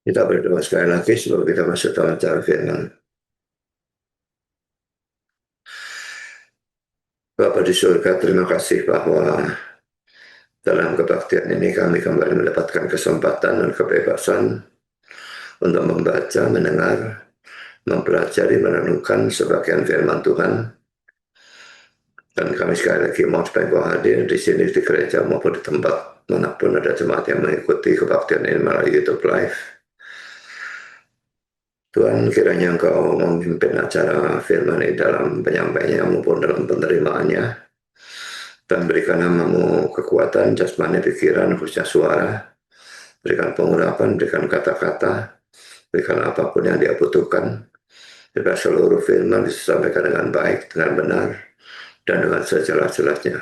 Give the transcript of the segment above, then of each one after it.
Kita berdoa sekali lagi sebelum kita masuk dalam cara firman. Bapa di surga, terima kasih bahwa dalam kebaktian ini kami kembali mendapatkan kesempatan dan kebebasan untuk membaca, mendengar, mempelajari, merenungkan sebagian firman Tuhan. Dan kami sekali lagi mau Engkau hadir di sini di gereja maupun di tempat manapun ada jemaat yang mengikuti kebaktian ini melalui YouTube Live. Tuhan, kiranya Engkau memimpin acara firman ini dalam penyampaiannya maupun dalam penerimaannya, dan berikan namamu kekuatan, jasmani, pikiran, khususnya suara, berikan pengurapan, berikan kata-kata, berikan apapun yang dia butuhkan, biar seluruh firman disampaikan dengan baik, dengan benar, dan dengan sejelas-jelasnya.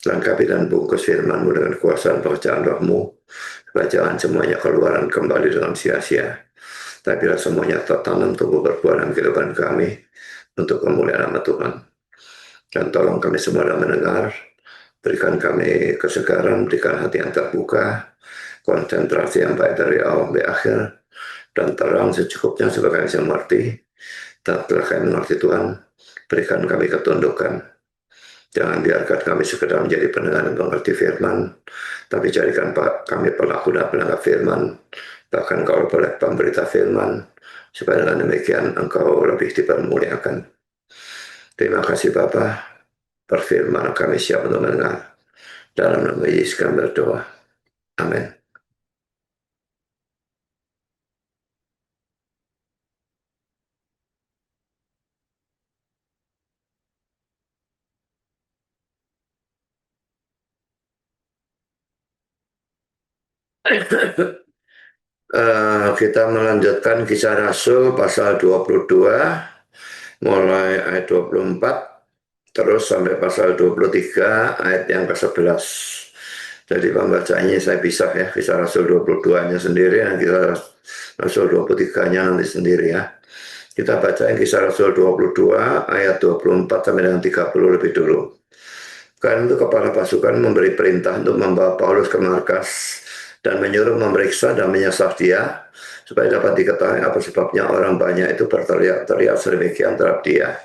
Lengkapi dan bungkus firman-Mu dengan kuasa pekerjaan Roh-Mu, supaya jangan semuanya keluaran kembali dengan sia-sia, tapi biar semuanya tertanam tumbuh berbuah dalam kehidupan kami untuk kemuliaan nama Tuhan. Dan tolong kami semua dalam mendengar, berikan kami kesegaran, berikan hati yang terbuka, konsentrasi yang baik dari awal sampai akhir, dan terang secukupnya supaya kami bisa mengerti. Dan setelah kami mengerti Tuhan, berikan kami ketundukan. Jangan biarkan kami sekedar menjadi pendengar dan mengerti firman, tapi jadikan kami pelaku dan penanggap firman, bahkan kalau boleh pemberita firman, supaya dengan demikian Engkau lebih dipermuliakan. Terima kasih Bapa, berfirman kami siap untuk mendengar. Dalam nama Yesus kami berdoa. Amin. Kita melanjutkan Kisah Rasul pasal 22, mulai ayat 24, terus sampai pasal 23, ayat yang ke-11. Jadi pembacanya saya pisah ya, Kisah Rasul 22-nya sendiri, dan Kisah Rasul 23-nya nanti sendiri ya. Kita baca yang Kisah Rasul 22, ayat 24 sampai dengan 30 lebih dulu. Karena itu kepala pasukan memberi perintah untuk membawa Paulus ke markas dan menyuruh memeriksa dan menyesah dia, supaya dapat diketahui apa sebabnya orang banyak itu berteriak-teriak sedemikian terhadap dia.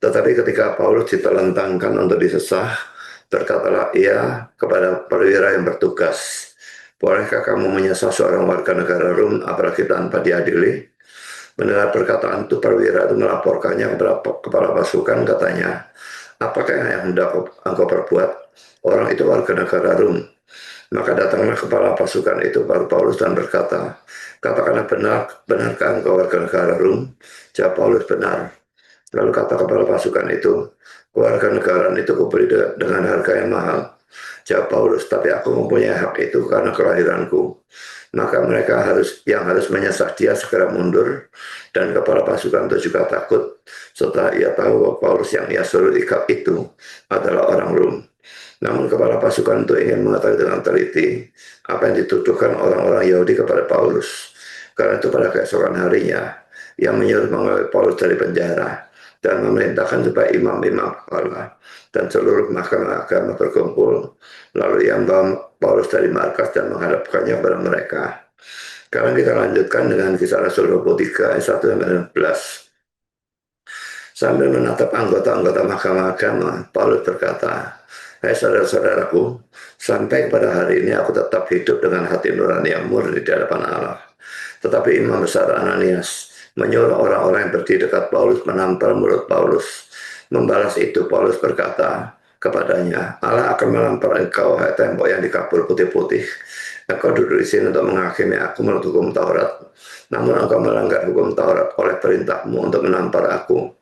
Tetapi ketika Paulus ditelentangkan untuk disesah, berkatalah ia kepada perwira yang bertugas, "Bolehkah kamu menyesah seorang warga negara Rom, apalagi tanpa diadili?" Mendengar perkataan itu, perwira itu melaporkannya kepada kepala pasukan, katanya, "Apakah yang hendak engkau perbuat? Orang itu warga negara Rom." Maka datanglah kepala pasukan itu kepada Paulus dan berkata, "Katakanlah benarkah engkau warga negara Rom?" Jawab Paulus, "Benar." Lalu kata kepala pasukan itu, "Warga negara itu kubeli dengan harga yang mahal." Jawab Paulus, "Tapi aku mempunyai hak itu karena kelahiranku." Maka mereka harus menyesah dia segera mundur, dan kepala pasukan itu juga takut setelah ia tahu bahwa Paulus yang ia suruh ikat itu adalah orang Rom. Namun kepala pasukan itu ingin mengetahui dengan teliti apa yang dituduhkan orang-orang Yahudi kepada Paulus. Karena itu pada keesokan harinya, ia menyuruh mengambil Paulus dari penjara dan memerintahkan supaya imam-imam kepala dan seluruh mahkamah agama berkumpul. Lalu ia membawa Paulus dari markas dan menghadapkannya kepada mereka. Sekarang kita lanjutkan dengan Kisah Rasul 23 ayat 1-11. Sambil menatap anggota-anggota mahkamah agama, Paulus berkata, "Hai saudara-saudaraku, sampai pada hari ini aku tetap hidup dengan hati nurani yang murni di hadapan Allah." Tetapi Imam Besar Ananias menyuruh orang-orang yang berdiri dekat Paulus menampar mulut Paulus. Membalas itu, Paulus berkata kepadanya, "Allah akan melampar engkau, hai tembok yang dikapur putih-putih. Engkau duduk di sini untuk menghakimi aku menurut hukum Taurat. Namun engkau melanggar hukum Taurat oleh perintahmu untuk menampar aku."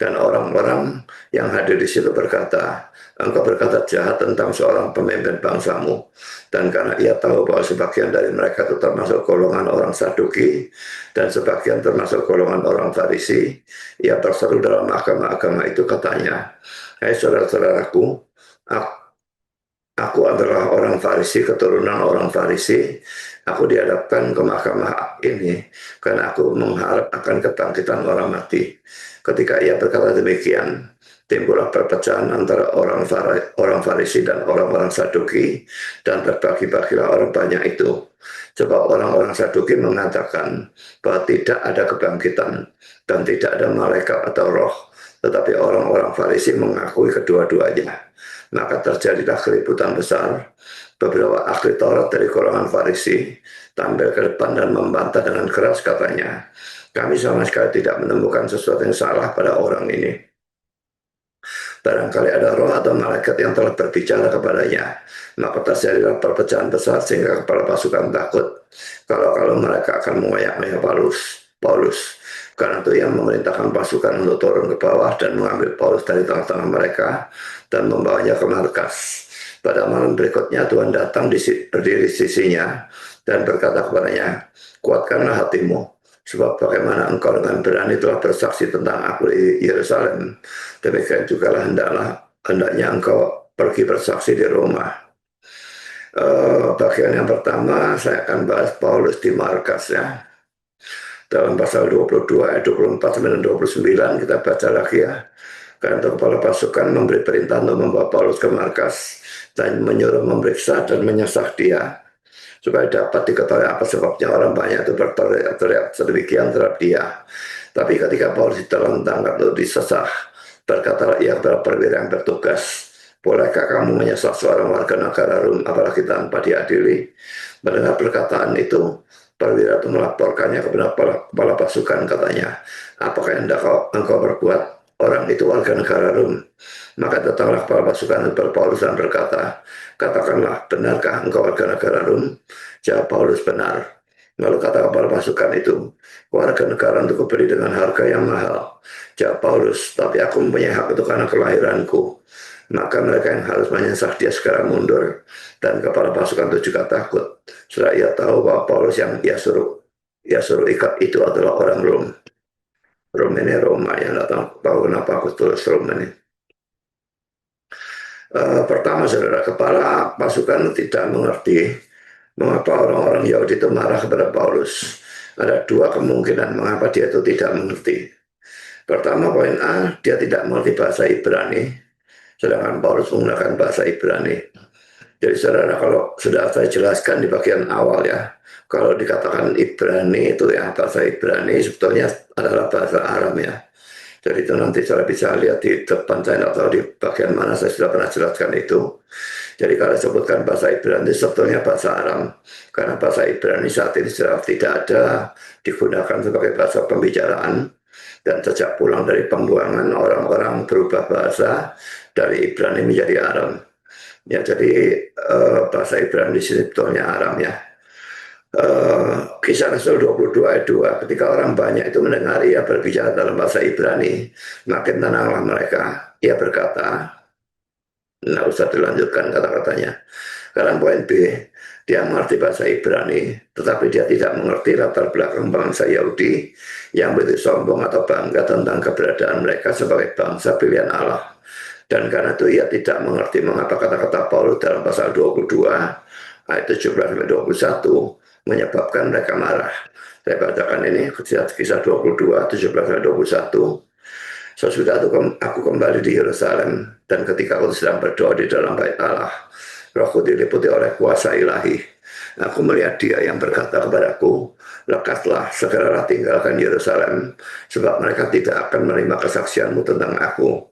Dan orang-orang yang hadir di situ berkata, "Engkau berkata jahat tentang seorang pemimpin bangsamu." Dan karena ia tahu bahwa sebagian dari mereka itu termasuk golongan orang Saduki dan sebagian termasuk golongan orang Farisi, ia berseru dalam mahkamah agama itu, katanya, "Hai saudara-saudaraku, aku adalah orang Farisi, keturunan orang Farisi. Aku dihadapkan ke mahkamah ini karena aku mengharap akan kebangkitan orang mati." Ketika ia berkata demikian, timbullah perpecahan antara orang Farisi dan orang-orang Saduki, dan terbagi-bagilah orang banyak itu. Sebab orang-orang Saduki mengatakan bahwa tidak ada kebangkitan dan tidak ada malaikat atau roh, tetapi orang-orang Farisi mengakui kedua-duanya. Maka terjadilah keributan besar. Beberapa ahli Taurat dari golongan Farisi tampil ke depan dan membantah dengan keras, katanya, kami sama sekali tidak menemukan sesuatu yang salah pada orang ini. Barangkali ada roh atau malaikat yang telah berbicara kepadanya. Maka terjadilah perpecahan besar sehingga kepala pasukan takut kalau mereka akan mengoyak-ngoyak Paulus. Karena itu ia memerintahkan pasukan untuk turun ke bawah dan mengambil Paulus dari tengah-tengah mereka dan membawanya ke markas. Pada malam berikutnya Tuhan datang berdiri di sisinya dan berkata kepadanya, kuatkanlah hatimu, sebab bagaimana engkau dengan berani telah bersaksi tentang aku di Yerusalem, demikian juga hendaknya engkau pergi bersaksi di Roma. Bagian yang pertama saya akan bahas Paulus di markas ya. Dalam pasal 22 ayat 24 sampai 29 kita baca lagi ya. Karena kepala pasukan memberi perintah untuk membawa Paulus ke markas dan menyuruh memeriksa dan menyesah dia, supaya dapat diketahui apa sebabnya orang banyak itu berteriak sedemikian terhadap dia. Tapi ketika Paulus di dalam tangkap itu disesah, berkatalah ia kepada perwira yang bertugas, bolehkah kamu menyesah seorang warga negara Rom, apalagi tanpa diadili? Mendengar perkataan itu, perwira itu melaporkannya kepada kepala pasukan, katanya, apakah yang engkau berbuat? Orang itu warga negara Rom. Maka datanglah kepala pasukan kepada Paulus dan berkata, katakanlah, benarkah engkau warga negara Rom? Jawab Paulus, benar. Lalu kata kepala pasukan itu, warga negara untuk beli dengan harga yang mahal. Jawab Paulus, tapi aku mempunyai hak itu karena kelahiranku. Maka mereka yang harus menyesah dia segera mundur, dan kepala pasukan itu juga takut. Setelah ia tahu bahwa Paulus yang ia suruh ikat itu adalah orang Rom. Rom ini Roma, yang tidak tahu kenapa aku tulis Rom ini. Pertama, saudara, kepala pasukan tidak mengerti mengapa orang-orang Yahudi itu marah kepada Paulus. Ada dua kemungkinan mengapa dia itu tidak mengerti. Pertama, poin A, dia tidak mengerti bahasa Ibrani, sedangkan Paulus menggunakan bahasa Ibrani. Jadi saudara, kalau sudah saya jelaskan di bagian awal ya, kalau dikatakan Ibrani itu ya, bahasa Ibrani sebetulnya adalah bahasa Aram ya. Jadi itu nanti saya bisa lihat di depan saya atau di bagian mana saya sudah pernah jelaskan itu. Jadi kalau disebutkan bahasa Ibrani sebetulnya bahasa Aram, karena bahasa Ibrani saat ini sudah tidak ada digunakan sebagai bahasa pembicaraan, dan sejak pulang dari pembuangan orang-orang berubah bahasa dari Ibrani menjadi Aram. Ya, jadi bahasa Ibrani di sini sebetulnya Aram ya. Kisah Rasul 22 ayat 2, ketika orang banyak itu mendengar ia berbicara dalam bahasa Ibrani, makin tenanglah mereka. Ia berkata, nggak usah dilanjutkan kata-katanya. Sekarang poin B, dia mengerti bahasa Ibrani, tetapi dia tidak mengerti latar belakang bangsa Yahudi yang begitu sombong atau bangga tentang keberadaan mereka sebagai bangsa pilihan Allah. Dan karena itu ia tidak mengerti mengapa kata-kata Paulus dalam pasal 22 ayat 17-21 menyebabkan mereka marah. Saya bacakan ini kisah 22 17-21. Sesudah itu aku kembali di Yerusalem, dan ketika aku sedang berdoa di dalam bait Allah, rohku diliputi oleh kuasa ilahi. Aku melihat dia yang berkata kepadaku, lekaslah, segeralah tinggalkan Yerusalem, sebab mereka tidak akan menerima kesaksianmu tentang aku.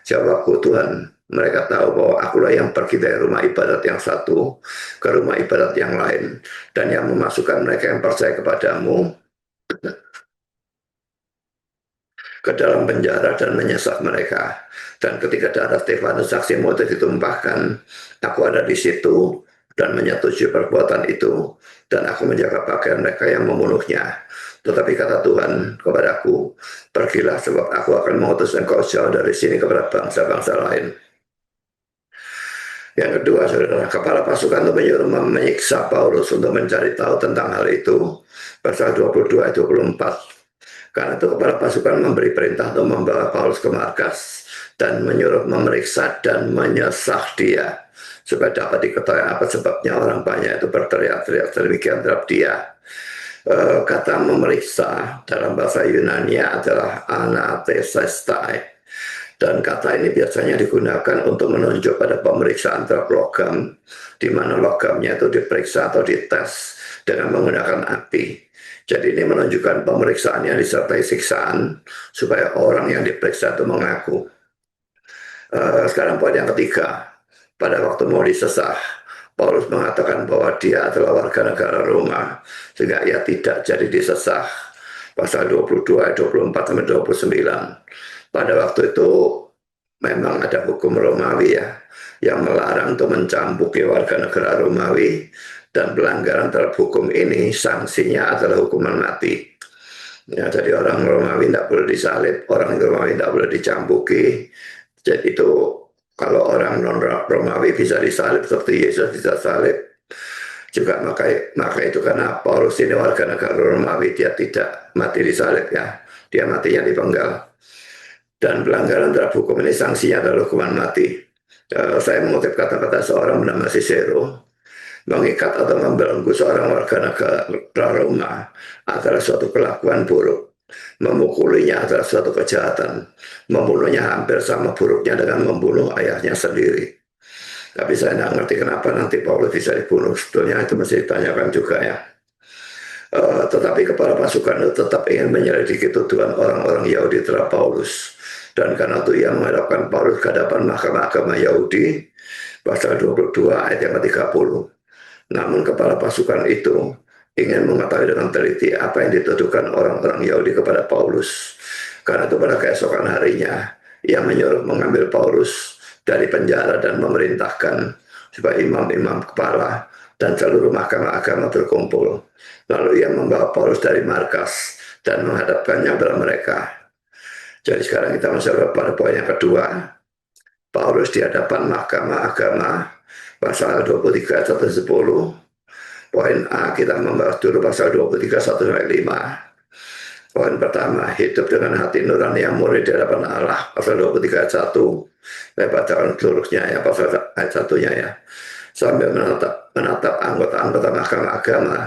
Jawabku, Tuhan, mereka tahu bahwa akulah yang pergi dari rumah ibadat yang satu ke rumah ibadat yang lain, dan yang memasukkan mereka yang percaya kepadamu ke dalam penjara dan menyesat mereka. Dan ketika darah Stefanus saksimu itu ditumpahkan, aku ada di situ dan menyetujui perbuatan itu, dan aku menjaga pakaian mereka yang membunuhnya. Tetapi kata Tuhan kepadaku, pergilah, sebab aku akan mengutus engkau jauh dari sini kepada bangsa-bangsa lain. Yang kedua, saudara, kepala pasukan itu menyuruh menyiksa Paulus untuk mencari tahu tentang hal itu. Pasal 22 ayat 24. Karena itu kepala pasukan memberi perintah untuk membawa Paulus ke markas dan menyuruh memeriksa dan menyesah dia, supaya dapat diketahui apa sebabnya orang banyak itu berteriak-teriak demikian terhadap dia. Kata memeriksa dalam bahasa Yunani adalah anatesestai, Dan kata ini biasanya digunakan untuk menunjuk pada pemeriksaan terhadap logam, di mana logamnya itu diperiksa atau dites dengan menggunakan api. Jadi ini menunjukkan pemeriksaan yang disertai siksaan supaya orang yang diperiksa itu mengaku. Sekarang poin yang ketiga, pada waktu mau disesah, Paulus mengatakan bahwa dia adalah warga negara Roma, sehingga ia tidak jadi disesah. Pasal 22, 24 sampai 29. Pada waktu itu memang ada hukum Romawi ya, yang melarang untuk mencambuki warga negara Romawi, dan pelanggaran terhadap hukum ini sanksinya adalah hukuman mati. Ya, jadi orang Romawi tidak boleh disalib, orang Romawi tidak boleh dicambuki. Jadi itu kalau orang non Romawi bisa disalib seperti Yesus bisa salib juga, maka itu karena Paulus ini warga negara Romawi, dia tidak mati disalib ya, dia matinya dipenggal. Dan pelanggaran terhadap hukum ini sanksinya adalah hukuman mati. Saya mengutip kata-kata seorang bernama Cicero, mengikat atau membelenggu seorang warga negara Roma adalah suatu kelakuan buruk. Memukulinya adalah suatu kejahatan. Membunuhnya hampir sama buruknya dengan membunuh ayahnya sendiri. Tapi saya tidak ngerti kenapa nanti Paulus bisa dibunuh. Sebetulnya itu mesti ditanyakan juga ya. Tetapi kepala pasukan itu tetap ingin menyelidiki tuduhan orang-orang Yahudi terhadap Paulus. Dan karena itu ia menghadapkan Paulus ke hadapan mahkamah agama Yahudi, pasal 22 ayat yang ke-30. Namun kepala pasukan itu ingin mengetahui dengan teliti apa yang dituduhkan orang-orang Yahudi kepada Paulus. Karena itu pada keesokan harinya, ia menyuruh mengambil Paulus dari penjara dan memerintahkan supaya imam-imam kepala dan seluruh mahkamah agama berkumpul. Lalu ia membawa Paulus dari markas dan menghadapkannya kepada mereka. Jadi sekarang kita masuk pada poin yang kedua. Paulus di hadapan mahkamah agama, pasal 23 1 10. Poin A kita membahas dulu pasal 23 1 5. Poin pertama, hidup dengan hati nurani yang murni di hadapan Allah, pasal 23 ayat 1. Saya bacakan seluruhnya ya, pasal ayat 1-nya ya. Sambil menatap anggota-anggota mahkamah agama,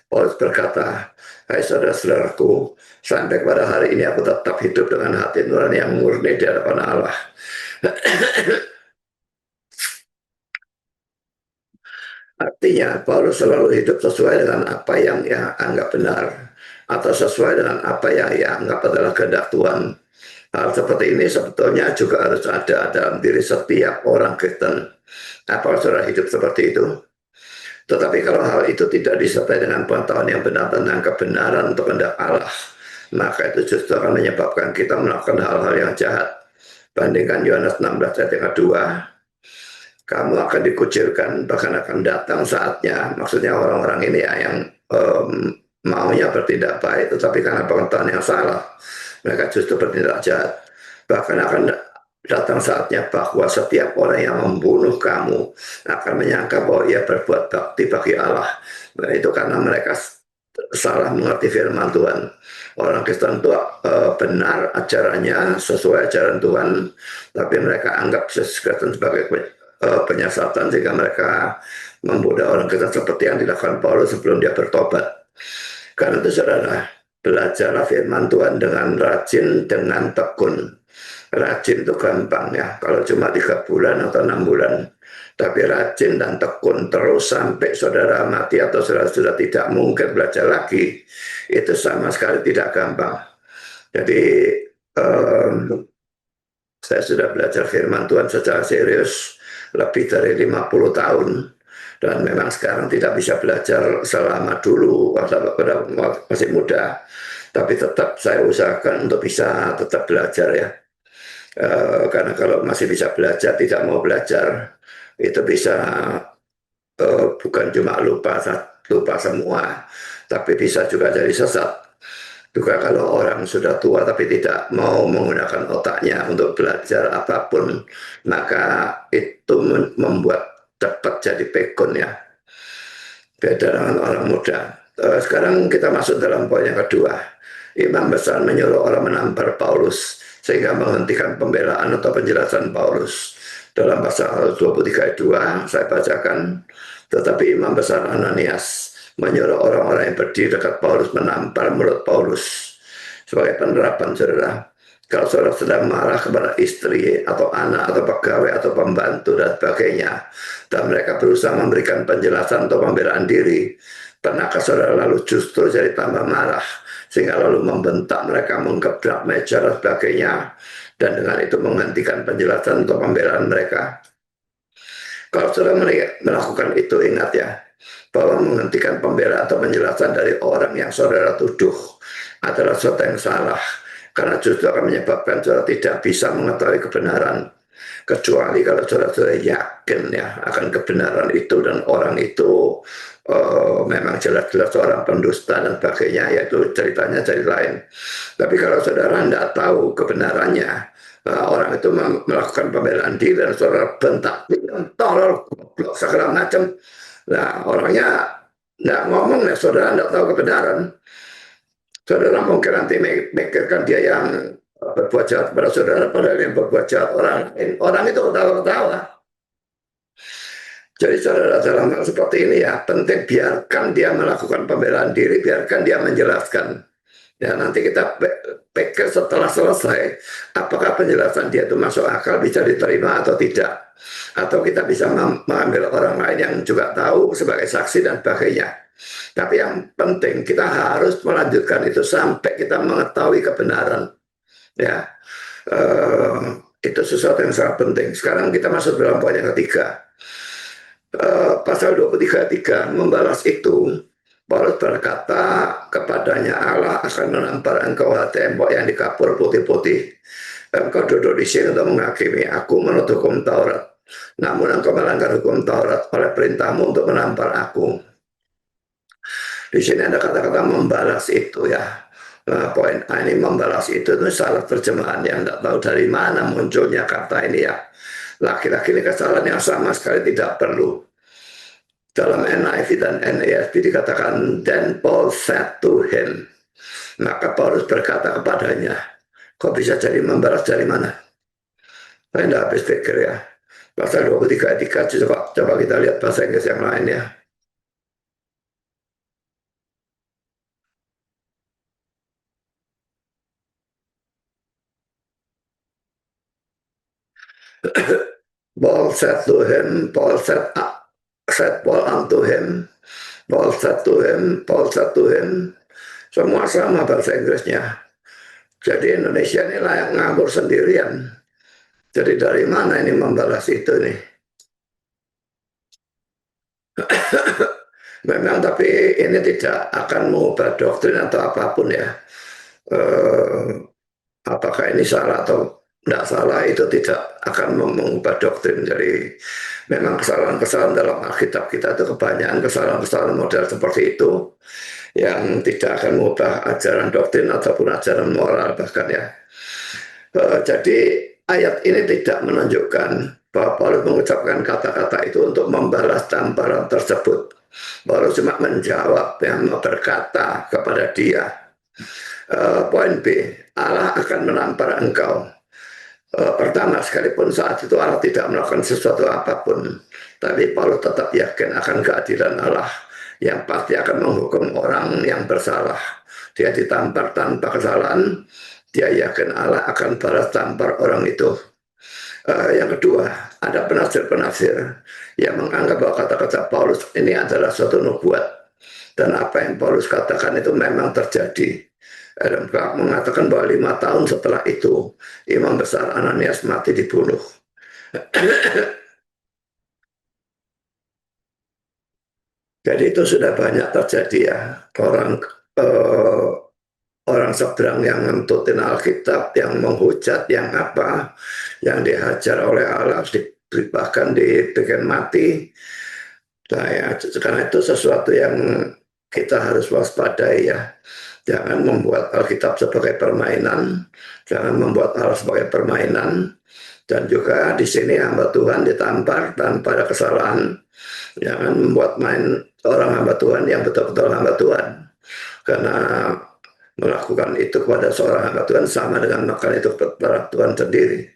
Paulus berkata, hai saudara-saudaraku, sampai pada hari ini aku tetap hidup dengan hati nurani yang murni di hadapan Allah. Artinya Paulus selalu hidup sesuai dengan apa yang ia anggap benar, atau sesuai dengan apa yang ia anggap adalah kehendak Tuhan. Hal seperti ini sebetulnya juga harus ada dalam diri setiap orang Kristen. Apa saudara hidup seperti itu? Tetapi kalau hal itu tidak disertai dengan pengetahuan yang benar tentang kebenaran untuk kehendak Allah, maka itu justru akan menyebabkan kita melakukan hal-hal yang jahat. Bandingkan Yohanes 16 ayat yang kedua, kamu akan dikucilkan, bahkan akan datang saatnya. Maksudnya orang-orang ini yang maunya bertindak baik, tetapi karena pengetahuan yang salah, mereka justru bertindak jahat. Bahkan akan datang saatnya bahwa setiap orang yang membunuh kamu akan menyangka bahwa ia berbuat bakti bagi Allah. Nah, itu karena mereka salah mengerti firman Tuhan. Orang Kristen itu benar ajarannya sesuai ajaran Tuhan, tapi mereka anggap Kristen sebagai penyesatan, sehingga mereka membunuh orang Kristen seperti yang dilakukan Paulus sebelum dia bertobat. Karena itu saudara, belajarlah firman Tuhan dengan rajin, dengan tekun. Rajin itu gampang ya, kalau cuma 3 bulan atau 6 bulan. Tapi rajin dan tekun terus sampai saudara mati atau saudara sudah tidak mungkin belajar lagi, itu sama sekali tidak gampang. Jadi saya sudah belajar firman Tuhan secara serius lebih dari 50 tahun. Dan memang sekarang tidak bisa belajar selama dulu waktu masih muda. Tapi tetap saya usahakan untuk bisa tetap belajar ya. Karena kalau masih bisa belajar, tidak mau belajar, itu bisa bukan cuma lupa semua, tapi bisa juga jadi sesat. Juga kalau orang sudah tua tapi tidak mau menggunakan otaknya untuk belajar apapun, maka itu membuat cepat jadi pekun ya. Beda dengan orang muda. Sekarang kita masuk dalam poin yang kedua. Imam besar menyuruh orang menampar Paulus sehingga menghentikan pembelaan atau penjelasan Paulus. Dalam pasal 23 ayat 2 saya bacakan, tetapi imam besar Ananias menyuruh orang-orang yang berdiri dekat Paulus menampar mulut Paulus. Sebagai penerapan saudara, Kalau saudara sedang marah kepada istri atau anak atau pegawai atau pembantu dan sebagainya, dan mereka berusaha memberikan penjelasan atau pembelaan diri, pernahkah saudara lalu justru jadi tambah marah sehingga lalu membentak mereka, menggebrak meja dan sebagainya, dan dengan itu menghentikan penjelasan atau pembelaan mereka? Kalau saudara melakukan itu, ingat ya, bahwa menghentikan pembelaan atau penjelasan dari orang yang saudara tuduh adalah sesuatu yang salah, karena justru akan menyebabkan saudara tidak bisa mengetahui kebenaran, kecuali kalau saudara yakin ya akan kebenaran itu dan orang itu memang jelas-jelas seorang pendusta dan sebagainya, yaitu ceritanya jadi lain. Tapi kalau saudara tidak tahu kebenarannya, orang itu melakukan pembelaan diri dan saudara bentak, tolol, goblok, segala macam. Nah, orangnya nggak ngomong ya, saudara nggak tahu kebenaran. Saudara mungkin nanti mikirkan dia yang berbuat jahat pada saudara, padahal yang berbuat jahat orang lain. Orang itu ketawa-ketawa. Jadi saudara dalam hal seperti ini ya, penting biarkan dia melakukan pembelaan diri, biarkan dia menjelaskan. Ya, nanti kita pikir setelah selesai, apakah penjelasan dia itu masuk akal, bisa diterima atau tidak. Atau kita bisa mengambil orang lain yang juga tahu sebagai saksi dan sebagainya. Tapi yang penting kita harus melanjutkan itu sampai kita mengetahui kebenaran. Ya, itu sesuatu yang sangat penting. Sekarang kita masuk dalam poin yang ketiga. Pasal 23 ayat 3, membalas itu, Paulus berkata kepadanya, Allah akan menampar engkau tembok yang dikapur putih-putih. Engkau duduk di sini untuk menghakimi aku menurut hukum Taurat. Namun engkau melanggar hukum Taurat oleh perintahmu untuk menampar aku. Di sini ada kata-kata membalas itu ya. Nah, poin A ini membalas itu salah terjemahan yang tidak tahu dari mana munculnya kata ini ya. Laki-laki ini kesalahan yang sama sekali tidak perlu. Dalam NIV dan NASB dikatakan, then Paul said to him. Maka Paulus berkata kepadanya. Kok bisa jadi membalas dari mana? Saya tidak habis pikir ya. Pasal 23 ayat 3, coba kita lihat bahasa Inggris yang lain ya. Paul said to him, said Paul unto him, Paul said to him, Paul said to him. Semua sama bahasa Inggrisnya. Jadi Indonesia ini layak ngabur sendirian. Jadi dari mana ini membalas itu nih? Memang tapi ini tidak akan mengubah doktrin atau apapun ya. Apakah ini salah atau tidak salah itu tidak akan mengubah doktrin. Jadi memang kesalahan-kesalahan dalam Alkitab kita itu kebanyakan kesalahan-kesalahan model seperti itu yang tidak akan mengubah ajaran doktrin ataupun ajaran moral bahkan ya. Jadi ayat ini tidak menunjukkan bahwa Paulus mengucapkan kata-kata itu untuk membalas tamparan tersebut. Paulus cuma menjawab yang berkata kepada dia. Poin B, Allah akan menampar engkau. Pertama, sekalipun saat itu Allah tidak melakukan sesuatu apapun, tapi Paulus tetap yakin akan keadilan Allah yang pasti akan menghukum orang yang bersalah. Dia ditampar tanpa kesalahan, dia yakin Allah akan balas tampar orang itu. Yang kedua, ada penafsir-penafsir yang menganggap bahwa kata-kata Paulus ini adalah suatu nubuat. Dan apa yang Paulus katakan itu memang terjadi. Dan mengatakan bahwa 5 tahun setelah itu, Imam Besar Ananias mati dibunuh. Jadi itu sudah banyak terjadi ya. Orang seberang yang ngentutin Alkitab, yang menghujat, yang apa, yang dihajar oleh Allah, bahkan dibikin mati. Nah ya, karena itu sesuatu yang kita harus waspadai ya. Jangan membuat Alkitab sebagai permainan, jangan membuat Allah sebagai permainan, dan juga di sini hamba Tuhan ditampar tanpa ada kesalahan. Jangan membuat main orang hamba Tuhan yang betul-betul hamba Tuhan, karena melakukan itu kepada seorang hamba Tuhan sama dengan makan itu kepada Tuhan sendiri.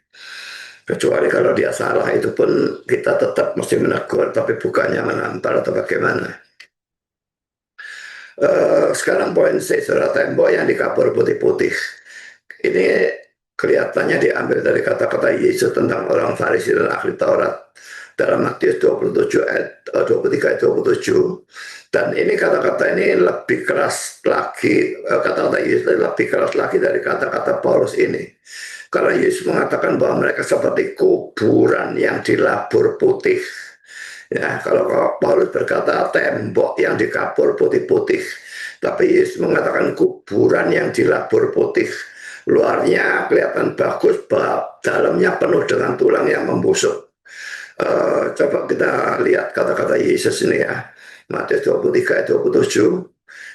Kecuali kalau dia salah, itu pun kita tetap mesti menegur, tapi bukannya menampar atau bagaimana. Sekarang poin C, saudara, tembok yang dikapur putih-putih. Ini kelihatannya diambil dari kata-kata Yesus tentang orang Farisi dan ahli Taurat dalam Matius 27 ayat 23 ayat 27. Dan ini kata-kata ini lebih keras lagi, kata-kata Yesus lebih keras lagi dari kata-kata Paulus ini. Karena Yesus mengatakan bahwa mereka seperti kuburan yang dilabur putih. Ya, kalau Paulus berkata tembok yang dikapur putih-putih, tapi Yesus mengatakan kuburan yang dilabur putih. Luarnya kelihatan bagus, dalamnya penuh dengan tulang yang membusuk. Coba kita lihat kata-kata Yesus ini ya. Matius 23 ayat 27.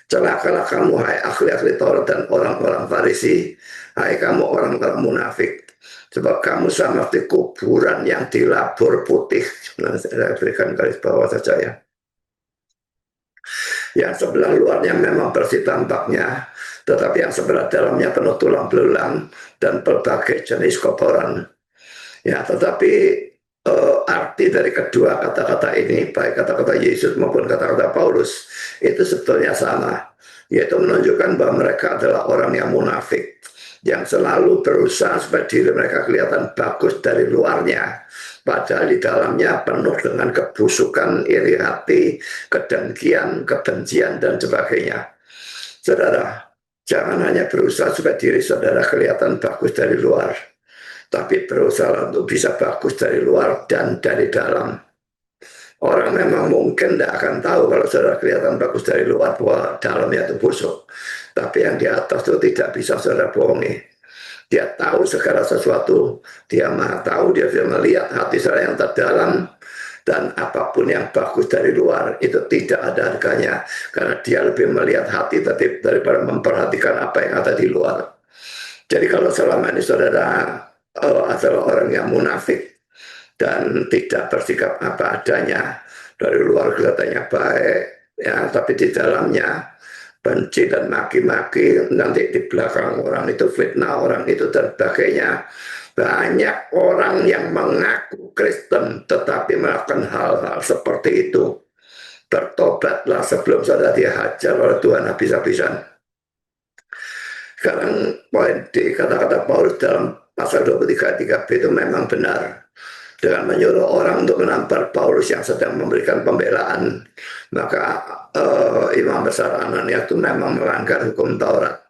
Celakalah kamu hai ahli-ahli Taurat dan orang-orang Farisi, hai kamu orang-orang munafik, sebab kamu sama seperti kuburan yang dilabur putih. Nah, saya berikan garis bawah saja ya. Yang sebelah luarnya memang bersih tampaknya, tetapi yang sebelah dalamnya penuh tulang belulang dan berbagai jenis kotoran. Ya, tetapi arti dari kedua kata-kata ini, baik kata-kata Yesus maupun kata-kata Paulus, itu sebetulnya sama, yaitu menunjukkan bahwa mereka adalah orang yang munafik, yang selalu berusaha supaya diri mereka kelihatan bagus dari luarnya, padahal di dalamnya penuh dengan kebusukan, iri hati, kedengkian, kebencian, dan sebagainya. Saudara, jangan hanya berusaha supaya diri saudara kelihatan bagus dari luar, tapi berusaha untuk bisa bagus dari luar dan dari dalam. Orang memang mungkin tidak akan tahu kalau saudara kelihatan bagus dari luar bahwa dalamnya itu busuk. Tapi yang di atas itu tidak bisa saudara bohongi. Dia tahu segala sesuatu. Dia maha tahu, dia bisa melihat hati saudara yang terdalam. Dan apapun yang bagus dari luar itu tidak ada harganya. Karena dia lebih melihat hati daripada memperhatikan apa yang ada di luar. Jadi kalau selama ini saudara adalah orang yang munafik dan tidak bersikap apa adanya, dari luar kelihatannya baik, ya, tapi di dalamnya benci dan maki-maki, nanti di belakang orang itu fitnah orang itu dan sebagainya. Banyak orang yang mengaku Kristen tetapi melakukan hal-hal seperti itu. Bertobatlah sebelum saudara dihajar oleh Tuhan habis-habisan. Sekarang poin di kata-kata Paulus dalam pasal 23 3b itu memang benar. Dengan menyuruh orang untuk menampar Paulus yang sedang memberikan pembelaan, maka Imam Besar Ananias itu memang melanggar hukum Taurat.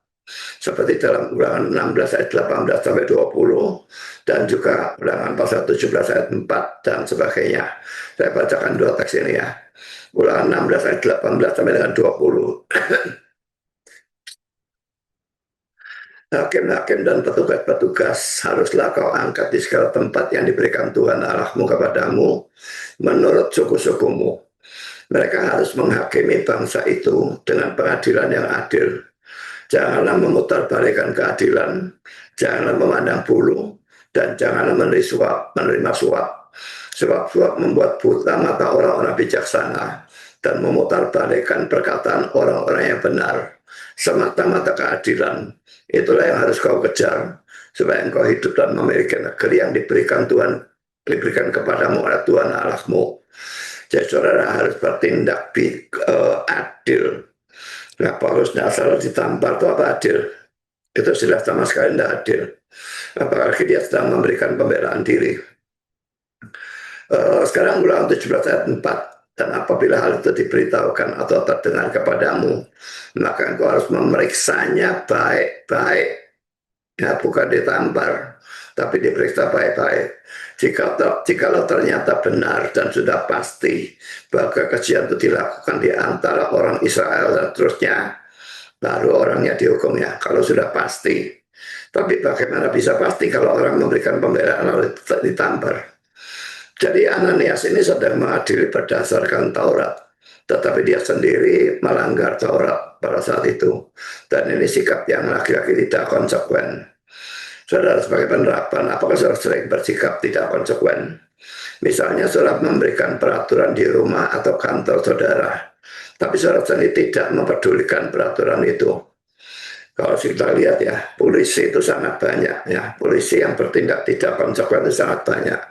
Seperti dalam Ulangan 16 ayat 18 sampai 20 dan juga Ulangan pasal 17 ayat 4 dan sebagainya. Saya bacakan dua teks ini ya. Ulangan 16 ayat 18 sampai dengan 20. Hakim-hakim dan petugas-petugas haruslah kau angkat di segala tempat yang diberikan Tuhan Allahmu kepadamu menurut suku-sukumu. Mereka harus menghakimi bangsa itu dengan pengadilan yang adil. Janganlah memutarbalikkan keadilan, janganlah memandang bulu, dan janganlah menerima suap. Sebab suap membuat buta mata orang-orang bijaksana dan memutarbalikkan perkataan orang-orang yang benar. Semata-mata keadilan, itulah yang harus kau kejar, supaya engkau hidup dan memiliki negeri yang diberikan diberikan kepadamu oleh Tuhan Allahmu. Jadi saudara harus bertindak adil. Nah, Paulus tidak salah ditampar itu apa adil? Itu sudah sama sekali tidak adil. Apalagi dia sedang memberikan pembelaan diri. Sekarang Ulangan 17 ayat 4. Dan apabila hal itu diberitahukan atau terdengar kepadamu, maka engkau harus memeriksanya baik-baik. Ya, bukan ditampar, tapi diperiksa baik-baik. Jikalau ternyata benar dan sudah pasti bahwa kekejian itu dilakukan di antara orang Israel dan terusnya, baru orangnya dihukumnya. Kalau sudah pasti. Tapi bagaimana bisa pasti kalau orang memberikan pembelaan lalu ditampar? Jadi Ananias ini sedang mengadili berdasarkan Taurat, tetapi dia sendiri melanggar Taurat pada saat itu. Dan ini sikap yang laki-laki tidak konsekuen. Saudara sebagai penerapan, apakah saudara sering bersikap tidak konsekuen? Misalnya saudara memberikan peraturan di rumah atau kantor saudara, tapi saudara sendiri tidak mempedulikan peraturan itu. Kalau kita lihat ya, polisi itu sangat banyak ya, polisi yang bertindak tidak konsekuen itu sangat banyak.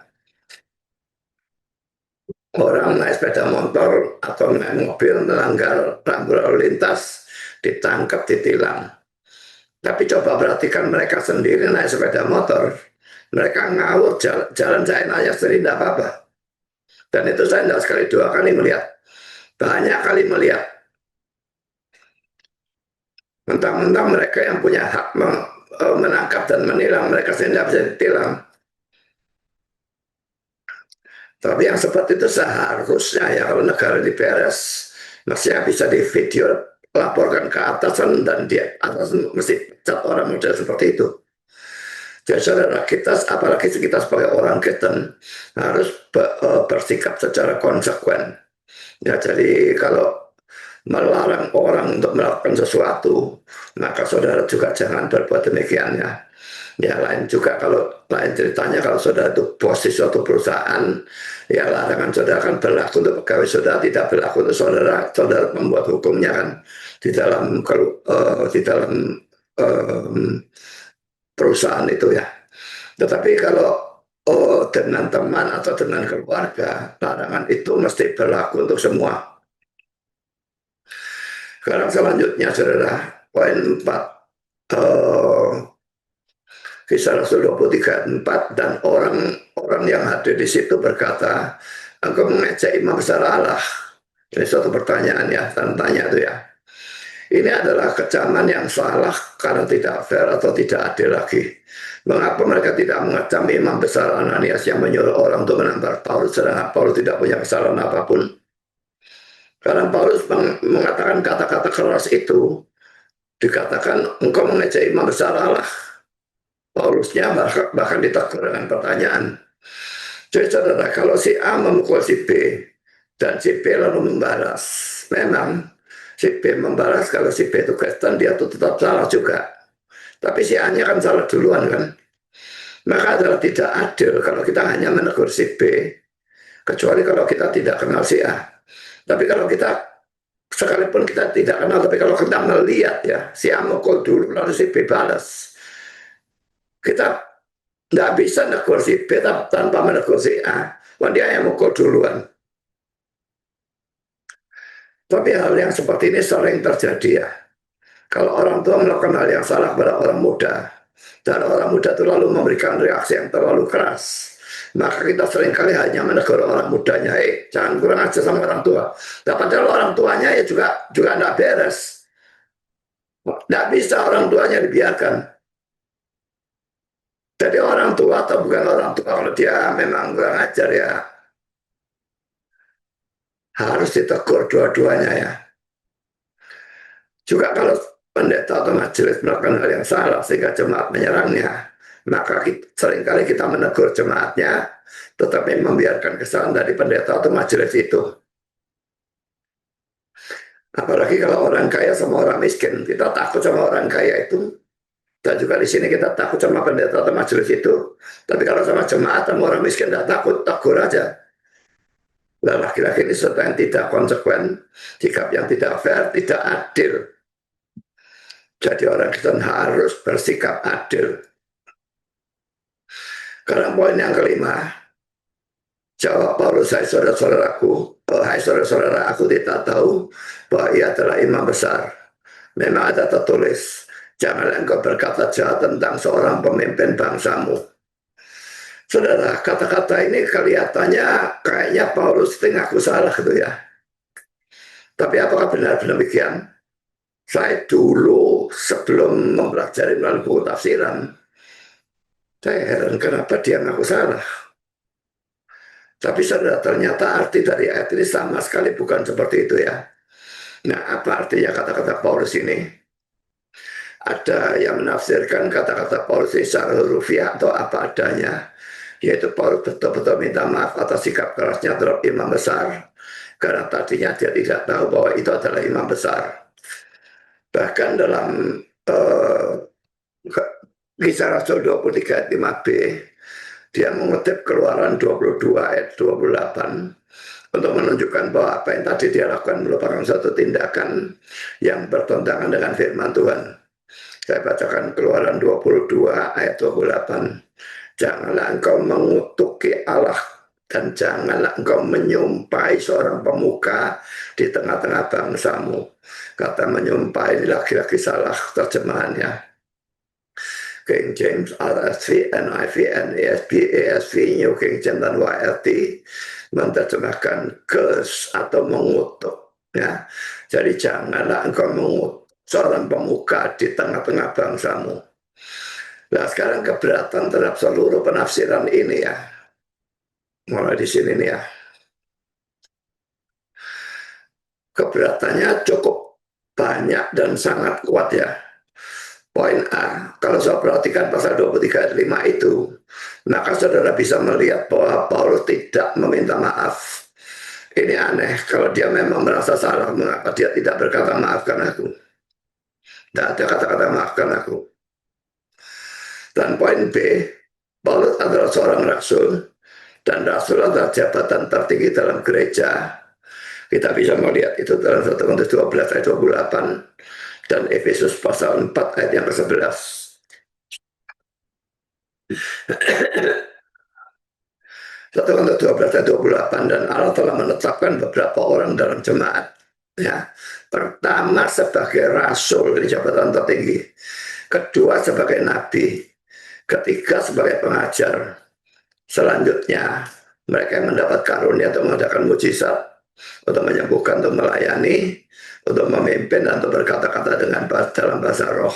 Orang naik sepeda motor atau naik mobil melanggar rambu lalu lintas, ditangkap, ditilang. Tapi coba perhatikan mereka sendiri naik sepeda motor. Mereka ngawur jalan saya nanya sendiri tidak apa-apa. Dan itu saya tidak sekali dua kali melihat. Banyak kali melihat. Mentang-mentang mereka yang punya hak menangkap dan menilang, mereka sendiri tidak bisa ditilang. Tapi yang seperti itu seharusnya ya kalau negara diberes, mestinya bisa di video laporkan ke atasan dan di atas mesti pecat orang model seperti itu. Jadi saudara kita, apalagi kita sebagai orang Kristen harus bersikap secara konsekuen. Ya jadi kalau melarang orang untuk melakukan sesuatu, maka saudara juga jangan berbuat demikian ya. Ya lain juga kalau lain ceritanya kalau saudara itu bos di suatu perusahaan, ya larangan saudara kan berlaku untuk pegawai saudara, tidak berlaku untuk saudara. Saudara membuat hukumnya kan di dalam di dalam perusahaan itu ya. Tetapi kalau dengan teman atau dengan keluarga, larangan itu mesti berlaku untuk semua. Sekarang selanjutnya saudara, poin 4. Kisah Rasul 23:4 dan orang-orang yang hadir di situ berkata, engkau mengejek imam besar Allah. Ini suatu pertanyaan ya, tanya itu ya. Ini adalah kecaman yang salah karena tidak fair atau tidak adil lagi. Mengapa mereka tidak mengecam imam besar Ananias yang menyuruh orang untuk menampar Paulus, sedangkan Paulus tidak punya kesalahan apapun? Karena Paulus mengatakan kata-kata keras itu, dikatakan engkau mengejek imam besar Allah. Paulusnya bahkan ditegur dengan pertanyaan. Jadi saudara, kalau si A memukul si B dan si B lalu membalas, memang si B membalas kalau si B itu Kristen dia tuh tetap salah juga. Tapi si A-nya kan salah duluan kan. Maka adalah tidak adil kalau kita hanya menegur si B, kecuali kalau kita tidak kenal si A. Tapi kalau kita sekalipun kita tidak kenal, tapi kalau kita melihat ya si A mukul dulu lalu si B balas, kita nggak bisa negur si B tanpa menegur si A. Wah, dia yang mukul duluan. Tapi hal yang seperti ini sering terjadi ya. Kalau orang tua melakukan hal yang salah pada orang muda, dan orang muda itu lalu memberikan reaksi yang terlalu keras, maka kita seringkali hanya menegur orang mudanya, jangan kurang ajar sama orang tua. Nah, padahal orang tuanya ya juga tidak beres. Tidak bisa orang tuanya dibiarkan. Jadi orang tua atau bukan orang tua, kalau dia memang kurang ajar ya harus ditegur dua-duanya ya. Juga kalau pendeta atau majelis melakukan hal yang salah sehingga jemaat menyerangnya, maka seringkali kita menegur jemaatnya, tetapi membiarkan kesalahan dari pendeta atau majelis itu. Apalagi kalau orang kaya sama orang miskin, kita takut sama orang kaya itu. Dan juga di sini kita takut sama pendeta atau majelis itu. Tapi kalau sama jemaat sama orang miskin tidak takut, tegur aja. Nah, laki-laki ini sesuatu yang tidak konsekuen, sikap yang tidak fair, tidak adil. Jadi orang Kristen harus bersikap adil. Karena poin yang kelima, jawab Paulus, hai saudara-saudaraku, hai saudara-saudara, aku tidak tahu bahwa ia adalah imam besar. Memang ada tertulis, janganlah engkau berkata jahat tentang seorang pemimpin bangsamu. Saudara, kata-kata ini kelihatannya kayaknya Paulus itu ngaku salah gitu ya. Tapi apakah benar demikian? Saya dulu sebelum mempelajari melalui buku tafsiran, saya heran kenapa dia ngaku salah. Tapi saudara, ternyata arti dari ayat ini sama sekali bukan seperti itu ya. Nah, apa artinya kata-kata Paulus ini? Ada yang menafsirkan kata-kata Paulus ini secara hurufiah atau apa adanya, yaitu Paulus betul-betul minta maaf atas sikap kerasnya terhadap imam besar, karena tadinya dia tidak tahu bahwa itu adalah imam besar. Bahkan dalam Kisah Rasul 23 ayat 5b, dia mengutip Keluaran 22 ayat 28 untuk menunjukkan bahwa apa yang tadi dia lakukan merupakan suatu tindakan yang bertentangan dengan firman Tuhan. Saya bacakan Keluaran 22 ayat 28. Janganlah engkau mengutuki Allah dan janganlah engkau menyumpahi seorang pemuka di tengah-tengah bangsamu. Kata menyumpahi ini lagi-lagi salah terjemahannya. King James, RSV, NIV, NASB, ASV, New King James, dan YLT menerjemahkan curse atau mengutuk. Ya. Jadi janganlah engkau mengutuk seorang pemuka di tengah-tengah bangsamu. Nah sekarang keberatan terhadap seluruh penafsiran ini ya. Mulai di sini nih ya. Keberatannya cukup banyak dan sangat kuat ya. Poin A, kalau saya perhatikan pasal 23 ayat 5 itu, maka saudara bisa melihat bahwa Paulus tidak meminta maaf. Ini aneh, kalau dia memang merasa salah, mengapa dia tidak berkata maafkan aku? Tidak ada kata-kata maafkan aku. Dan poin B, Paulus adalah seorang rasul, dan rasul adalah jabatan tertinggi dalam gereja. Kita bisa melihat itu dalam 1 Korintus 12 ayat 28 dan Efesus pasal 4 ayat yang ke-11. 1 Korintus 12 ayat 28, dan Allah telah menetapkan beberapa orang dalam jemaat. Ya, pertama sebagai rasul, ini jabatan tertinggi. Kedua sebagai nabi. Ketiga sebagai pengajar. Selanjutnya mereka yang mendapat karunia untuk mengadakan mujizat, untuk menyembuhkan, untuk melayani, untuk memimpin, dan untuk berkata-kata dalam bahasa roh.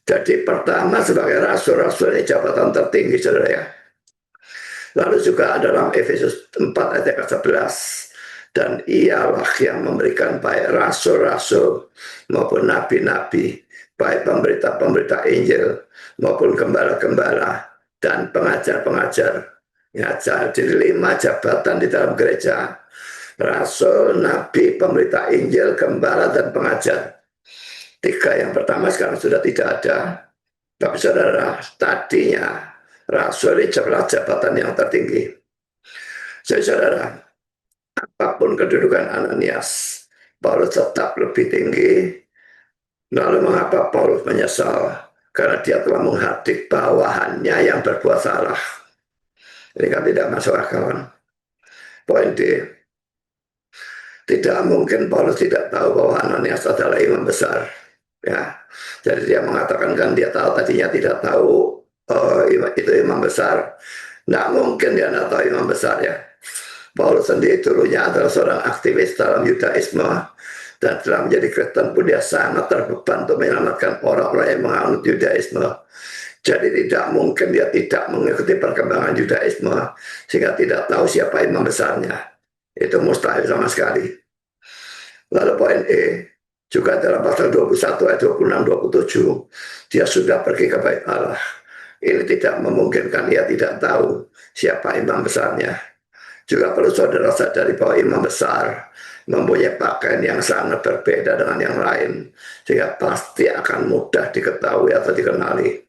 Jadi pertama sebagai rasul ini jabatan tertinggi, saudara ya. Lalu juga dalam Efesus 4 ayat ke-11, dan ialah yang memberikan baik rasul-rasul maupun nabi-nabi, baik pemberita-pemberita Injil maupun gembala-gembala dan pengajar-pengajar. Ya, jadi 5 jabatan di dalam gereja: rasul, nabi, pemberita Injil, gembala, dan pengajar. 3 yang pertama sekarang sudah tidak ada. Tapi saudara, tadinya rasul ini adalah jabatan yang tertinggi. Jadi saudara, apapun kedudukan Ananias, Paulus tetap lebih tinggi. Lalu mengapa Paulus menyesal? Karena dia telah menghadik bawahannya yang berbuat salah. Ini kan tidak masuk akal. Poin D, tidak mungkin Paulus tidak tahu bahwa Ananias adalah imam besar. Ya, jadi dia mengatakan kan dia tahu, tadinya tidak tahu itu imam besar. Nggak mungkin dia tidak tahu imam besar ya. Paulus sendiri dulunya adalah seorang aktivis dalam Yudaisme, dan telah menjadi Kristen pun dia sangat terbeban untuk menyelamatkan orang-orang yang menganut Yudaisme. Jadi tidak mungkin dia tidak mengikuti perkembangan Yudaisme sehingga tidak tahu siapa imam besarnya. Itu mustahil sama sekali. Lalu poin E, juga dalam pasal 21 ayat 26-27, dia sudah pergi ke bait Allah. Ini tidak memungkinkan dia tidak tahu siapa imam besarnya. Juga perlu saudara sadari bahwa imam besar mempunyai pakaian yang sangat berbeda dengan yang lain, sehingga pasti akan mudah diketahui atau dikenali.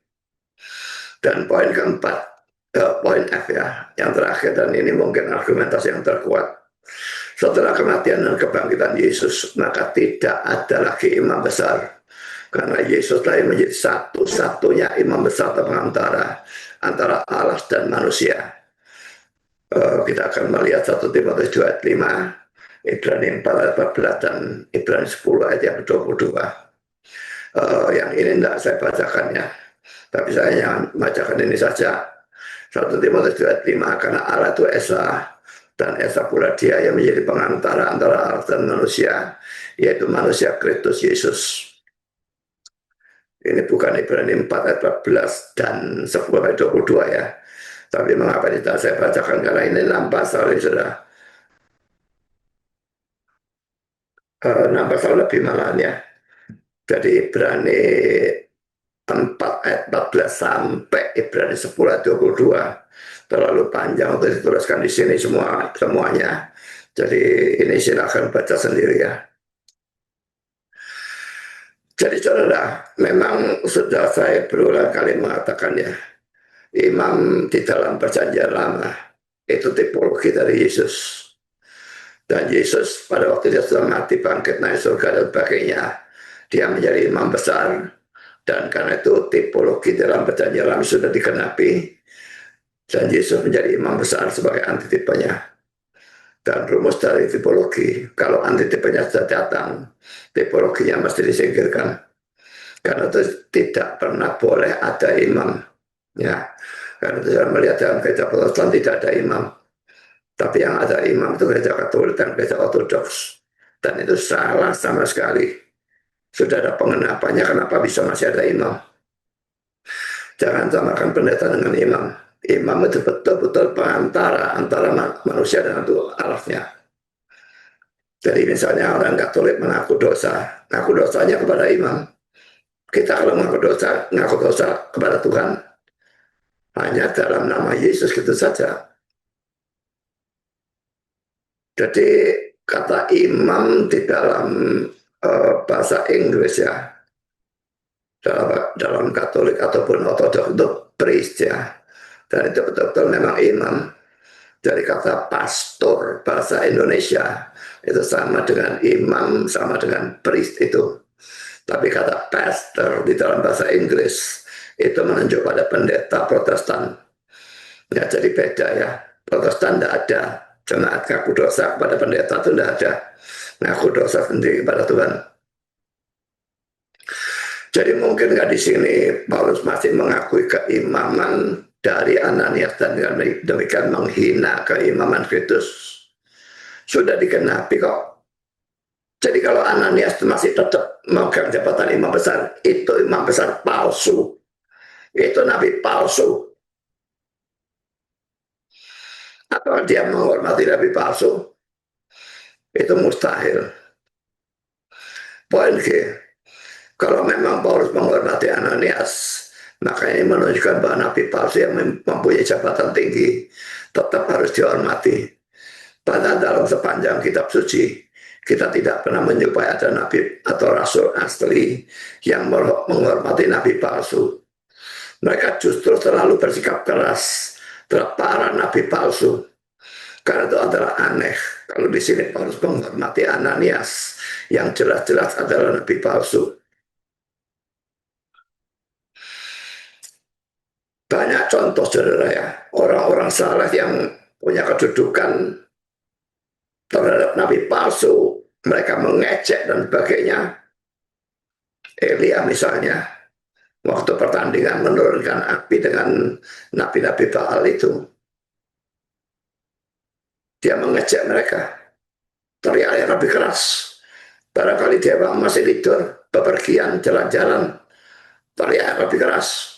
Dan poin keempat, poin F ya, yang terakhir, dan ini mungkin argumentasi yang terkuat. Setelah kematian dan kebangkitan Yesus, maka tidak ada lagi imam besar. Karena Yesus telah menjadi satu-satunya imam besar pengantara antara Allah dan manusia. Kita akan melihat 1 Timotius 2 ayat 5, Ibrani 4 ayat 14, dan Ibrani 10 ayat yang ke-22. Yang ini tidak saya bacakan ya, tapi saya hanya bacakan ini saja. 1 Timotius 2 ayat 5, karena Allah itu Esa, dan Esa pula dia yang menjadi pengantara antara Allah dan manusia, yaitu manusia Kristus Yesus. Ini bukan Ibrani 4 ayat 14 dan 10 ayat 22 ya. Tapi mengapa tidak saya bacakan, karena ini 6 pasal ini sudah 6 pasal lebih malahan ya. Jadi Ibrani 4 ayat 14 sampai Ibrani 10 ayat 22 terlalu panjang untuk dituliskan di sini semuanya. Jadi ini silakan baca sendiri ya. Jadi saudara, memang sudah saya berulang kali mengatakan ya, imam di dalam perjanjian lama itu tipologi dari Yesus. Dan Yesus pada waktu dia sudah mati, bangkit, naik surga dan sebagainya, dia menjadi imam besar. Dan karena itu tipologi dalam perjanjian lama sudah dikenapi, dan Yesus menjadi imam besar sebagai antitipenya. Dan rumus dari tipologi, kalau antitipenya sudah datang, tipologinya mesti disingkirkan. Karena itu tidak pernah boleh ada imam. Ya, karena itu saya melihat dalam gereja Protestan tidak ada imam. Tapi yang ada imam itu gereja Katolik dan gereja Ortodoks. Dan itu salah sama sekali. Sudah ada pengenapannya, kenapa bisa masih ada imam? Jangan samakan pendeta dengan imam. Imam itu betul-betul perantara antara manusia dengan Tuhan Allahnya. Jadi misalnya orang Katolik mengaku dosa, ngaku dosanya kepada imam. Kita kalau ngaku dosa kepada Tuhan, hanya dalam nama Yesus gitu saja. Jadi kata imam di dalam bahasa Inggris ya, dalam Katolik ataupun Ortodoks itu priest ya, dan itu betul-betul memang imam. Dari kata pastor bahasa Indonesia itu sama dengan imam, sama dengan priest itu. Tapi kata pastor di dalam bahasa Inggris itu menunjuk pada pendeta Protestan. Ya jadi beda ya. Protestan tidak ada jemaat ngaku dosa kepada pendeta, itu tidak ada. Ngaku dosa sendiri kepada Tuhan. Jadi mungkin nggak di sini Paulus masih mengakui keimaman dari Ananias dan demikian menghina keimaman Kristus. Sudah dikenapi kok. Jadi kalau Ananias masih tetap memegang jabatan imam besar, itu imam besar palsu. Itu nabi palsu. Atau dia menghormati nabi palsu. Itu mustahil. Poin G, kalau memang Paulus menghormati Ananias, maka ini menunjukkan bahwa nabi palsu yang mempunyai jabatan tinggi tetap harus dihormati. Padahal dalam sepanjang kitab suci, kita tidak pernah menjumpai ada nabi atau rasul asli yang menghormati nabi palsu. Mereka justru selalu bersikap keras terhadap para nabi palsu. Karena itu adalah aneh. Kalau di sini Paulus menghormati Ananias yang jelas-jelas adalah nabi palsu. Banyak contoh saudara ya, orang-orang salah yang punya kedudukan terhadap nabi palsu, mereka mengecek dan sebagainya. Elia misalnya, waktu pertandingan menurunkan api dengan nabi-nabi Baal itu, dia mengecek mereka, teriak lebih keras. Barangkali dia masih tidur, bepergian, jalan-jalan, teriak lebih keras.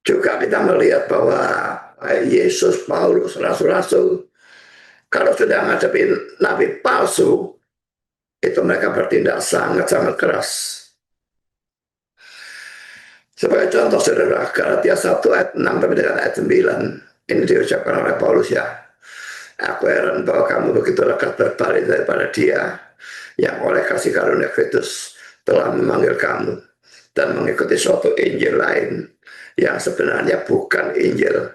Juga kita melihat bahwa Yesus, Paulus, rasul-rasul, kalau sudah menghadapi nabi palsu, itu mereka bertindak sangat-sangat keras. Sebagai contoh saudara, Galatia 1 ayat 6 sampai dengan ayat 9, ini diucapkan oleh Paulus ya. Aku heran bahwa kamu begitu lekat berpaling daripada dia yang oleh kasih karunia Kristus telah memanggil kamu dan mengikuti suatu Injil lain yang sebenarnya bukan Injil.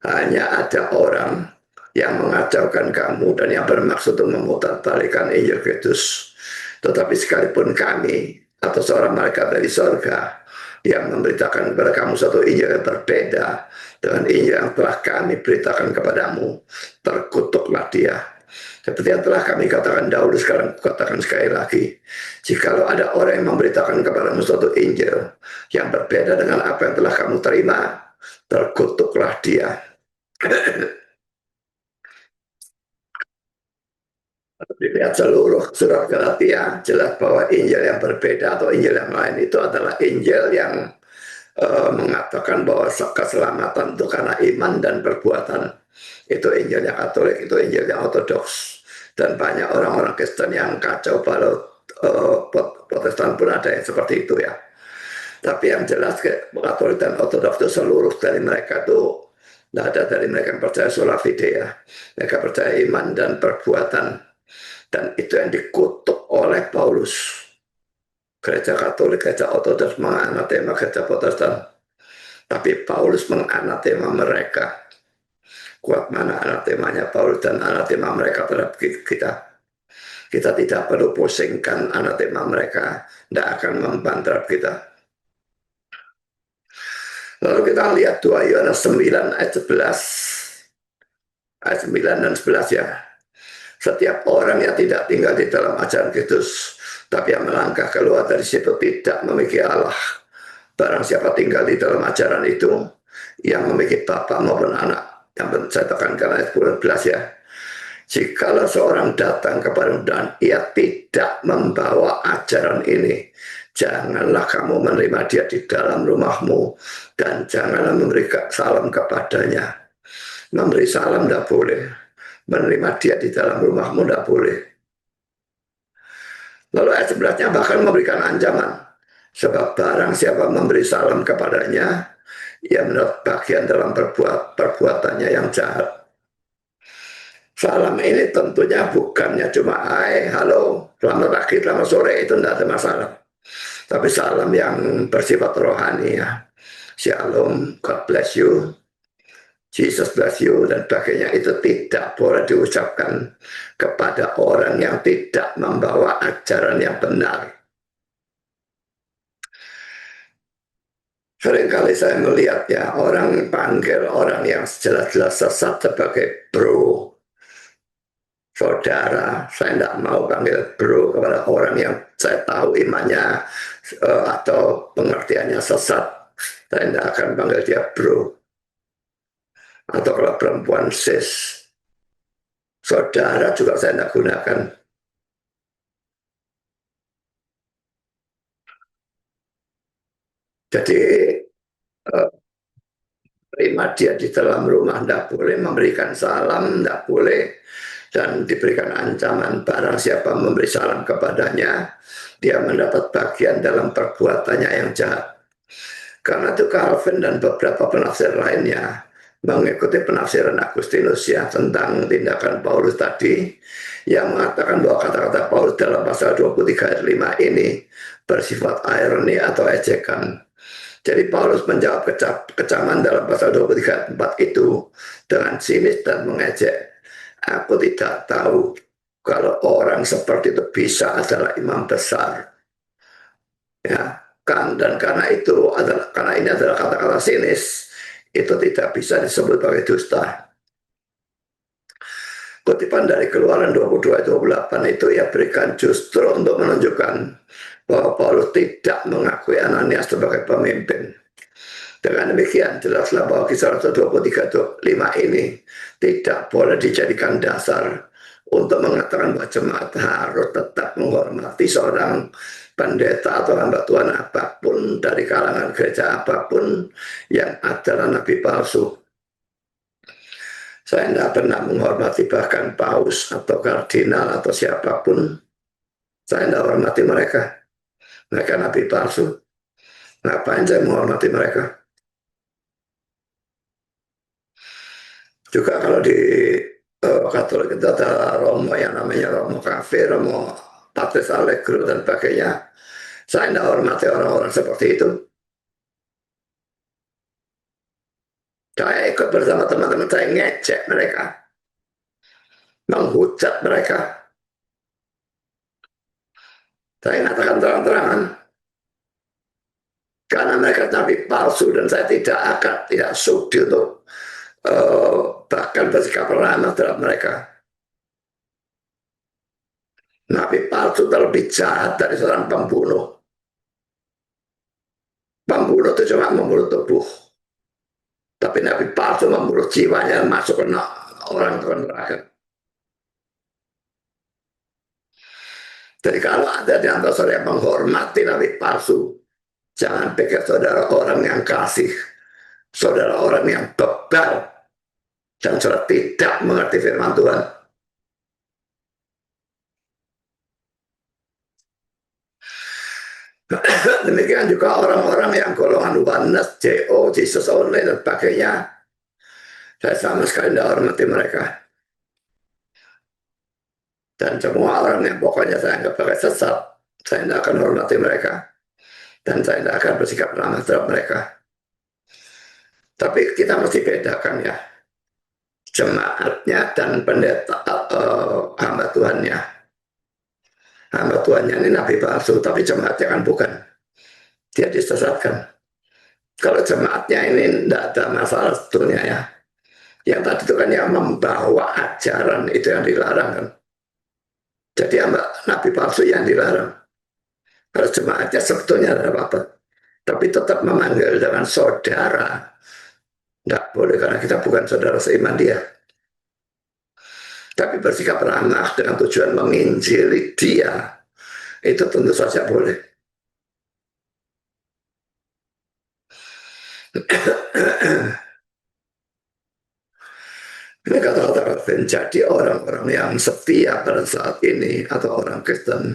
Hanya ada orang yang mengacaukan kamu dan yang bermaksud untuk memutarbalikkan Injil Kristus. Tetapi sekalipun kami atau seorang malaikat dari sorga yang memberitakan kepada kamu suatu Injil yang berbeda dengan Injil yang telah kami beritakan kepadamu, terkutuklah dia. Seperti yang telah kami katakan dahulu, sekarang katakan sekali lagi. Jikalau ada orang yang memberitakan kepadamu suatu Injil yang berbeda dengan apa yang telah kamu terima, terkutuklah dia. Dilihat seluruh surat Galatia, jelas bahwa Injil yang berbeda atau Injil yang lain itu adalah Injil yang mengatakan bahwa keselamatan itu karena iman dan perbuatan. Itu Injil yang Katolik, itu Injil yang Ortodoks. Dan banyak orang-orang Kristen yang kacau balau, Protestan pun ada yang seperti itu ya. Tapi yang jelas Katolik dan Ortodoks itu seluruh dari mereka itu tidak ada dari mereka yang percaya sola fide ya. Mereka percaya iman dan perbuatan. Dan itu yang dikutuk oleh Paulus. Gereja Katolik, gereja Ortodoks menganatema gereja Protestan. Tapi Paulus menganatema mereka. Kuat mana anatemanya Paulus dan anatema mereka terhadap kita. Kita tidak perlu pusingkan anatema mereka. Tidak akan memban terhadap kita. Lalu kita lihat 2 Yohanes 9 ayat 11. Ayat 9 dan 11 ya. Setiap orang yang tidak tinggal di dalam ajaran Kristus, tapi yang melangkah keluar dari situ tidak memiliki Allah. Barang siapa tinggal di dalam ajaran itu, yang memiliki Bapa maupun anak. Yang saya tekankan ayat 11 ya. Jikalau seorang datang kepada dan ia tidak membawa ajaran ini, janganlah kamu menerima dia di dalam rumahmu, dan janganlah memberikan salam kepadanya. Memberi salam tidak boleh, menerima dia di dalam rumahmu tidak boleh. Lalu ayat 11-nya bahkan memberikan ancaman, sebab barang siapa memberi salam kepadanya, ia mendapat bagian dalam perbuatannya yang jahat. Salam ini tentunya bukannya cuma hai, halo, selamat pagi, selamat sore, itu tidak ada masalah. Tapi salam yang bersifat rohani ya. Shalom, God bless you, Jesus bless you, dan sebagainya, itu tidak boleh diucapkan kepada orang yang tidak membawa ajaran yang benar. Seringkali saya melihat ya, orang panggil orang yang jelas-jelas sesat sebagai bro, saudara. Saya tidak mau panggil bro kepada orang yang saya tahu imannya atau pengertiannya sesat. Saya tidak akan panggil dia bro. Atau kalau perempuan sis, saudara juga saya tidak gunakan. Jadi terima dia di dalam rumah tidak boleh, memberikan salam tidak boleh, dan diberikan ancaman barang siapa memberi salam kepadanya, dia mendapat bagian dalam perbuatannya yang jahat. Karena itu Calvin dan beberapa penafsir lainnya mengikuti penafsiran Agustinus ya tentang tindakan Paulus tadi, yang mengatakan bahwa kata-kata Paulus dalam pasal 23 ayat 5 ini bersifat ironi atau ejekan. Jadi Paulus menjawab kecaman dalam pasal 23 ayat 4 itu dengan sinis dan mengejek. Aku tidak tahu kalau orang seperti itu bisa adalah imam besar. Ya, kan, dan karena ini adalah kata-kata sinis, itu tidak bisa disebut sebagai dusta. Kutipan dari Keluaran 22 ayat 28 itu ia berikan justru untuk menunjukkan bahwa Paulus tidak mengakui Ananias sebagai pemimpin. Dengan demikian jelaslah bahwa kisah 23:5 ini tidak boleh dijadikan dasar untuk mengatakan bahwa jemaat harus tetap menghormati seorang pendeta atau hamba Tuhan apapun dari kalangan gereja apapun yang adalah nabi palsu. Saya tidak pernah menghormati bahkan paus atau kardinal atau siapapun. Saya tidak hormati mereka. Mereka nabi palsu. Ngapain saya menghormati mereka? Juga kalau di Katolik itu ada Romo yang namanya Romo Cafe, Romo Patris Allegro dan sebagainya. Saya tidak hormati orang-orang seperti itu. Saya ikut bersama teman-teman saya ngecek mereka, menghujat mereka. Saya katakan terang-terangan, karena mereka nabi palsu dan saya tidak sudi untuk bahkan bersikap ramah terhadap mereka. Nabi palsu terlebih jahat dari seorang pembunuh. Pembunuh itu cuma membunuh tubuh, tapi nabi palsu membunuh jiwanya, masuk ke orang ke neraka. Jadi kalau ada di antara saudara yang menghormati nabi palsu, jangan pikir saudara orang yang kasih, saudara orang yang bebal, dan saudara tidak mengerti firman Tuhan. Demikian juga orang-orang yang golongan oneness, JO, Jesus only, dan sebagainya. Saya sama sekali tidak hormati mereka. Dan semua orang yang pokoknya saya anggap sebagai sesat, saya tidak akan hormati mereka. Dan saya tidak akan bersikap ramah terhadap mereka. Tapi kita mesti bedakan ya, jemaatnya dan pendeta hamba Tuhannya. Hamba Tuhannya ini nabi palsu, tapi jemaatnya kan bukan. Dia disesatkan. Kalau jemaatnya ini tidak ada masalah sebetulnya ya. Yang tadi itu kan yang membawa ajaran itu yang dilarang kan. Jadi nabi palsu yang dilarang. Kalau jemaatnya sebetulnya ada apa-apa. Tapi tetap memanggil dengan saudara. Tidak boleh karena kita bukan saudara seiman dia. Tapi bersikap ramah dengan tujuan menginjili dia. Itu tentu saja boleh. Ini kata-kata Calvin, jadi orang-orang yang setia pada saat ini atau orang Kristen,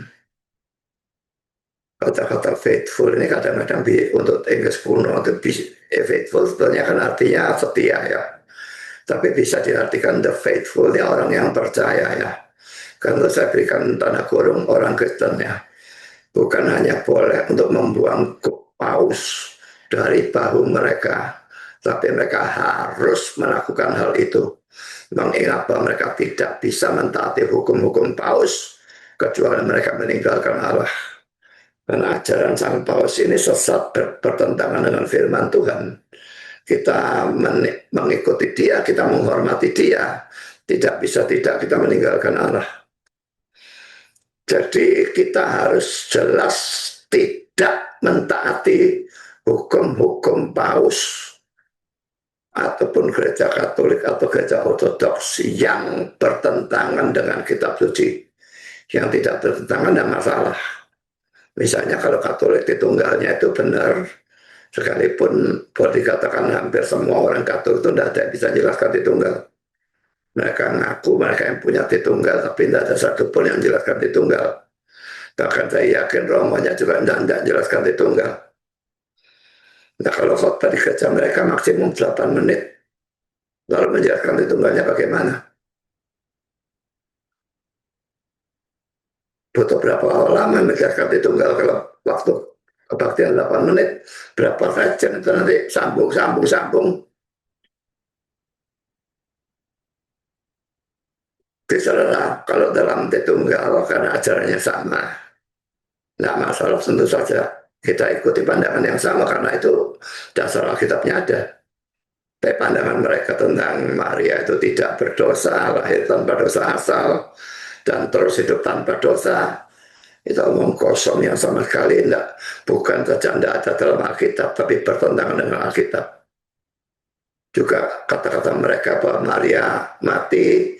kata-kata faithful ini kadang-kadang untuk Inggris kuno itu faithful sebetulnya kan artinya setia ya. Tapi bisa diartikan the faithful ya orang yang percaya ya. Kalau saya berikan tanda kurung orang Kristen ya, bukan hanya boleh untuk membuang paus dari bahu mereka, tapi mereka harus melakukan hal itu. Mengingat bahwa mereka tidak bisa mentaati hukum-hukum paus kecuali mereka meninggalkan Allah. Karena ajaran sang paus ini sesat bertentangan dengan firman Tuhan. Kita mengikuti dia, kita menghormati dia. Tidak bisa tidak kita meninggalkan Allah. Jadi kita harus jelas tidak mentaati hukum-hukum paus ataupun gereja Katolik atau gereja Ortodoks yang bertentangan dengan kitab suci. Yang tidak bertentangan tidak masalah. Misalnya kalau Katolik tunggalnya itu benar, sekalipun boleh dikatakan hampir semua orang Katolik itu tidak ada yang bisa jelaskan tunggal. Mereka ngaku mereka yang punya tunggal, tapi tidak ada satupun yang jelaskan tunggal. Bahkan saya yakin romonya juga tidak jelaskan tunggal. Nah kalau khotbah di gereja mereka maksimum 8 menit. Lalu menjelaskan tunggalnya bagaimana? Butuh berapa lama menjelaskan tunggal kalau waktu kebaktian 8 menit? Berapa saja itu nanti sambung. Bicara kalau dalam tunggal karena ajarannya sama. Nah masalah tentu saja kita ikuti pandangan yang sama karena itu dasar Alkitabnya ada. Tapi pandangan mereka tentang Maria itu tidak berdosa, lahir tanpa dosa asal, dan terus hidup tanpa dosa. Itu omong kosong yang sama sekali tidak, bukan saja tidak ada dalam Alkitab, tapi bertentangan dengan Alkitab. Juga kata-kata mereka bahwa Maria mati,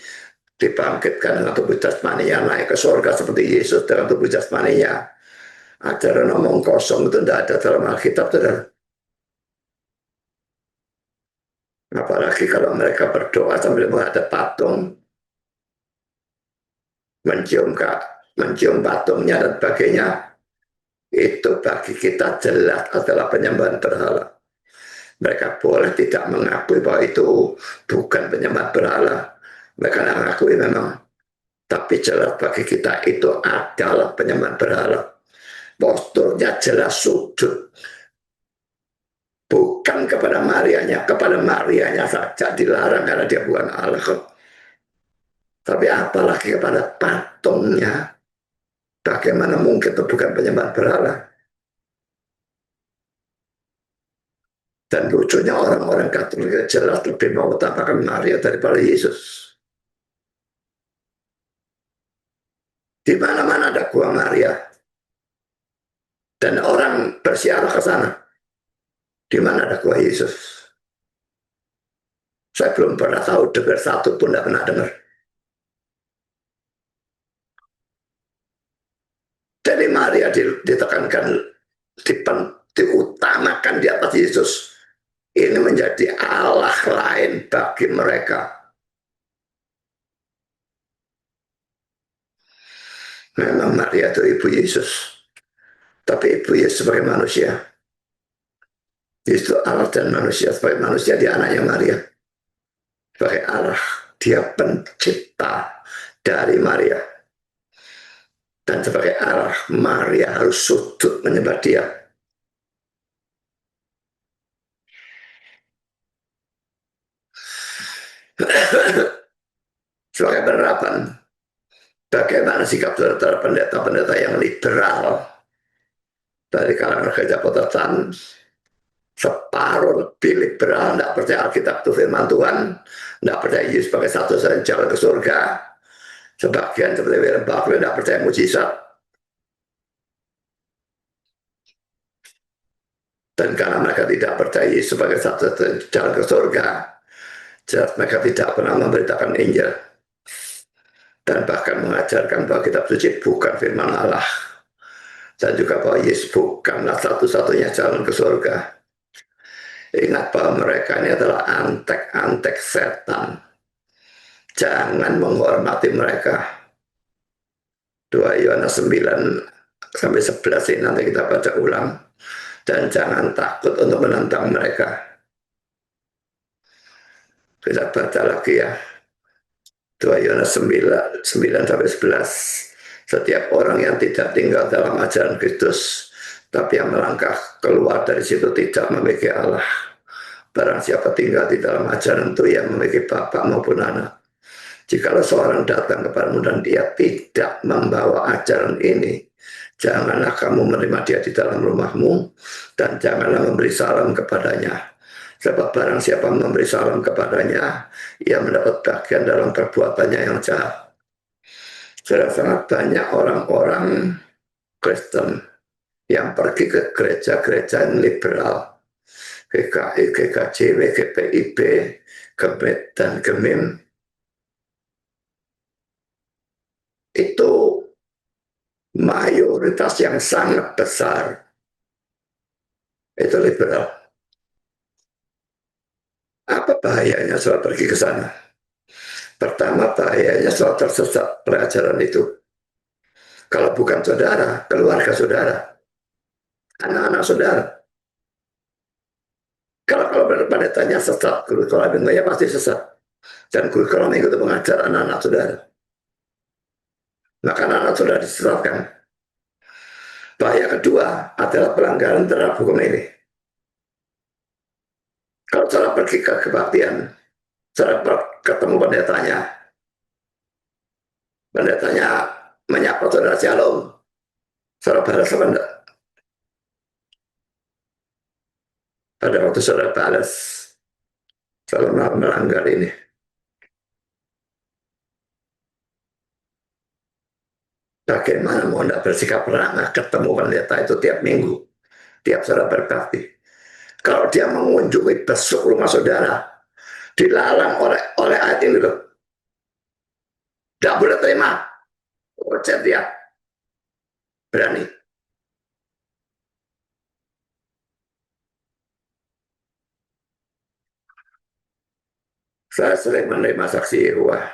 dibangkitkan dengan tubuh jasmaninya, naik ke surga seperti Yesus dengan tubuh jasmaninya. Ajaran omong kosong itu tidak ada dalam Alkitab, saudara. Apalagi kalau mereka berdoa sambil menghadap patung, mencium patungnya dan sebagainya, itu bagi kita jelas adalah penyembahan berhala. Mereka boleh tidak mengakui bahwa itu bukan penyembahan berhala. Mereka mengakui memang, tapi jelas bagi kita itu adalah penyembahan berhala. Posturnya jelas sujud, bukan kepada Marianya, kepada Marianya saja dilarang karena dia bukan Allah. Tapi apalagi kepada patungnya, bagaimana mungkin itu bukan penyembahan berhala? Dan lucunya orang-orang Katolik jelas lebih mengutamakan Maria daripada Yesus. Di mana-mana ada gua Maria. Dan orang bersiarah ke sana. Di mana ada gua Yesus? Saya belum pernah tahu, dengar satu pun tidak pernah dengar. Jadi Maria ditekankan, diutamakan di atas Yesus. Ini menjadi Allah lain bagi mereka. Memang Maria itu ibu Yesus. Tapi ibu Yesus sebagai manusia. Yesus Allah dan manusia. Sebagai manusia dia anaknya Maria. Sebagai Allah, dia pencipta dari Maria. Dan sebagai Allah, Maria harus sujud menyembah dia. Sebagai penerapan, bagaimana sikap saudara pendeta-pendeta yang liberal dari kalangan gereja Protestan, separuh lebih liberal, tidak percaya Alkitab itu firman Tuhan, tidak percaya Yesus sebagai satu-satunya jalan ke surga, Sebagian seperti William Buckley tidak percaya mujizat, dan karena mereka tidak percaya sebagai satu jalan ke surga, jelas mereka tidak pernah memberitakan Injil dan bahkan mengajarkan bahwa kitab suci bukan firman Allah dan juga bahwa Yesus bukanlah satu-satunya jalan ke surga. Ingat bahwa mereka ini adalah antek-antek setan. Jangan menghormati mereka. 2 Yohanes 9 sampai 11 ini nanti kita baca ulang. Dan jangan takut untuk menentang mereka. Kita baca lagi ya. 2 Yohanes 9 sampai 11. Setiap orang yang tidak tinggal dalam ajaran Kristus, tapi yang melangkah keluar dari situ tidak memiliki Allah. Barang siapa tinggal di dalam ajaran itu yang memiliki bapak maupun anak. Jikalau seorang datang kepadamu dan dia tidak membawa ajaran ini, janganlah kamu menerima dia di dalam rumahmu, dan janganlah memberi salam kepadanya. Sebab barang siapa memberi salam kepadanya, ia mendapat bagian dalam perbuatannya yang jahat. Sudah sangat banyak orang-orang Kristen yang pergi ke gereja-gereja yang liberal, GKI, GKJW, GPIB, GEMIT, dan GEMIM. Itu mayoritas yang sangat besar itu liberal. Apa bahayanya soal pergi ke sana? Pertama, bahayanya soal tersesat pelajaran itu. Kalau bukan saudara, keluarga saudara, anak-anak saudara. Kalau pendetanya sesat, guru sekolah minggunya pasti sesat. Dan guru sekolah minggu itu mengajar anak-anak saudara. Maka anak-anak saudara disesatkan. Bahaya kedua adalah pelanggaran terhadap hukum ini. Kalau saudara pergi ke kebaktian, saudara ketemu pendetanya menyapa saudara shalom, saudara balas apa enggak? Pada waktu saudara balas, saudara melanggar ini. Bagaimana mau tidak bersikap ramah ketemu pendeta itu tiap minggu, tiap saudara berbakti. Kalau dia mengunjungi besok rumah saudara, dilarang oleh ayat ini loh. Tidak boleh terima. Oh, dia berani. Saya sering menerima saksi Yehova.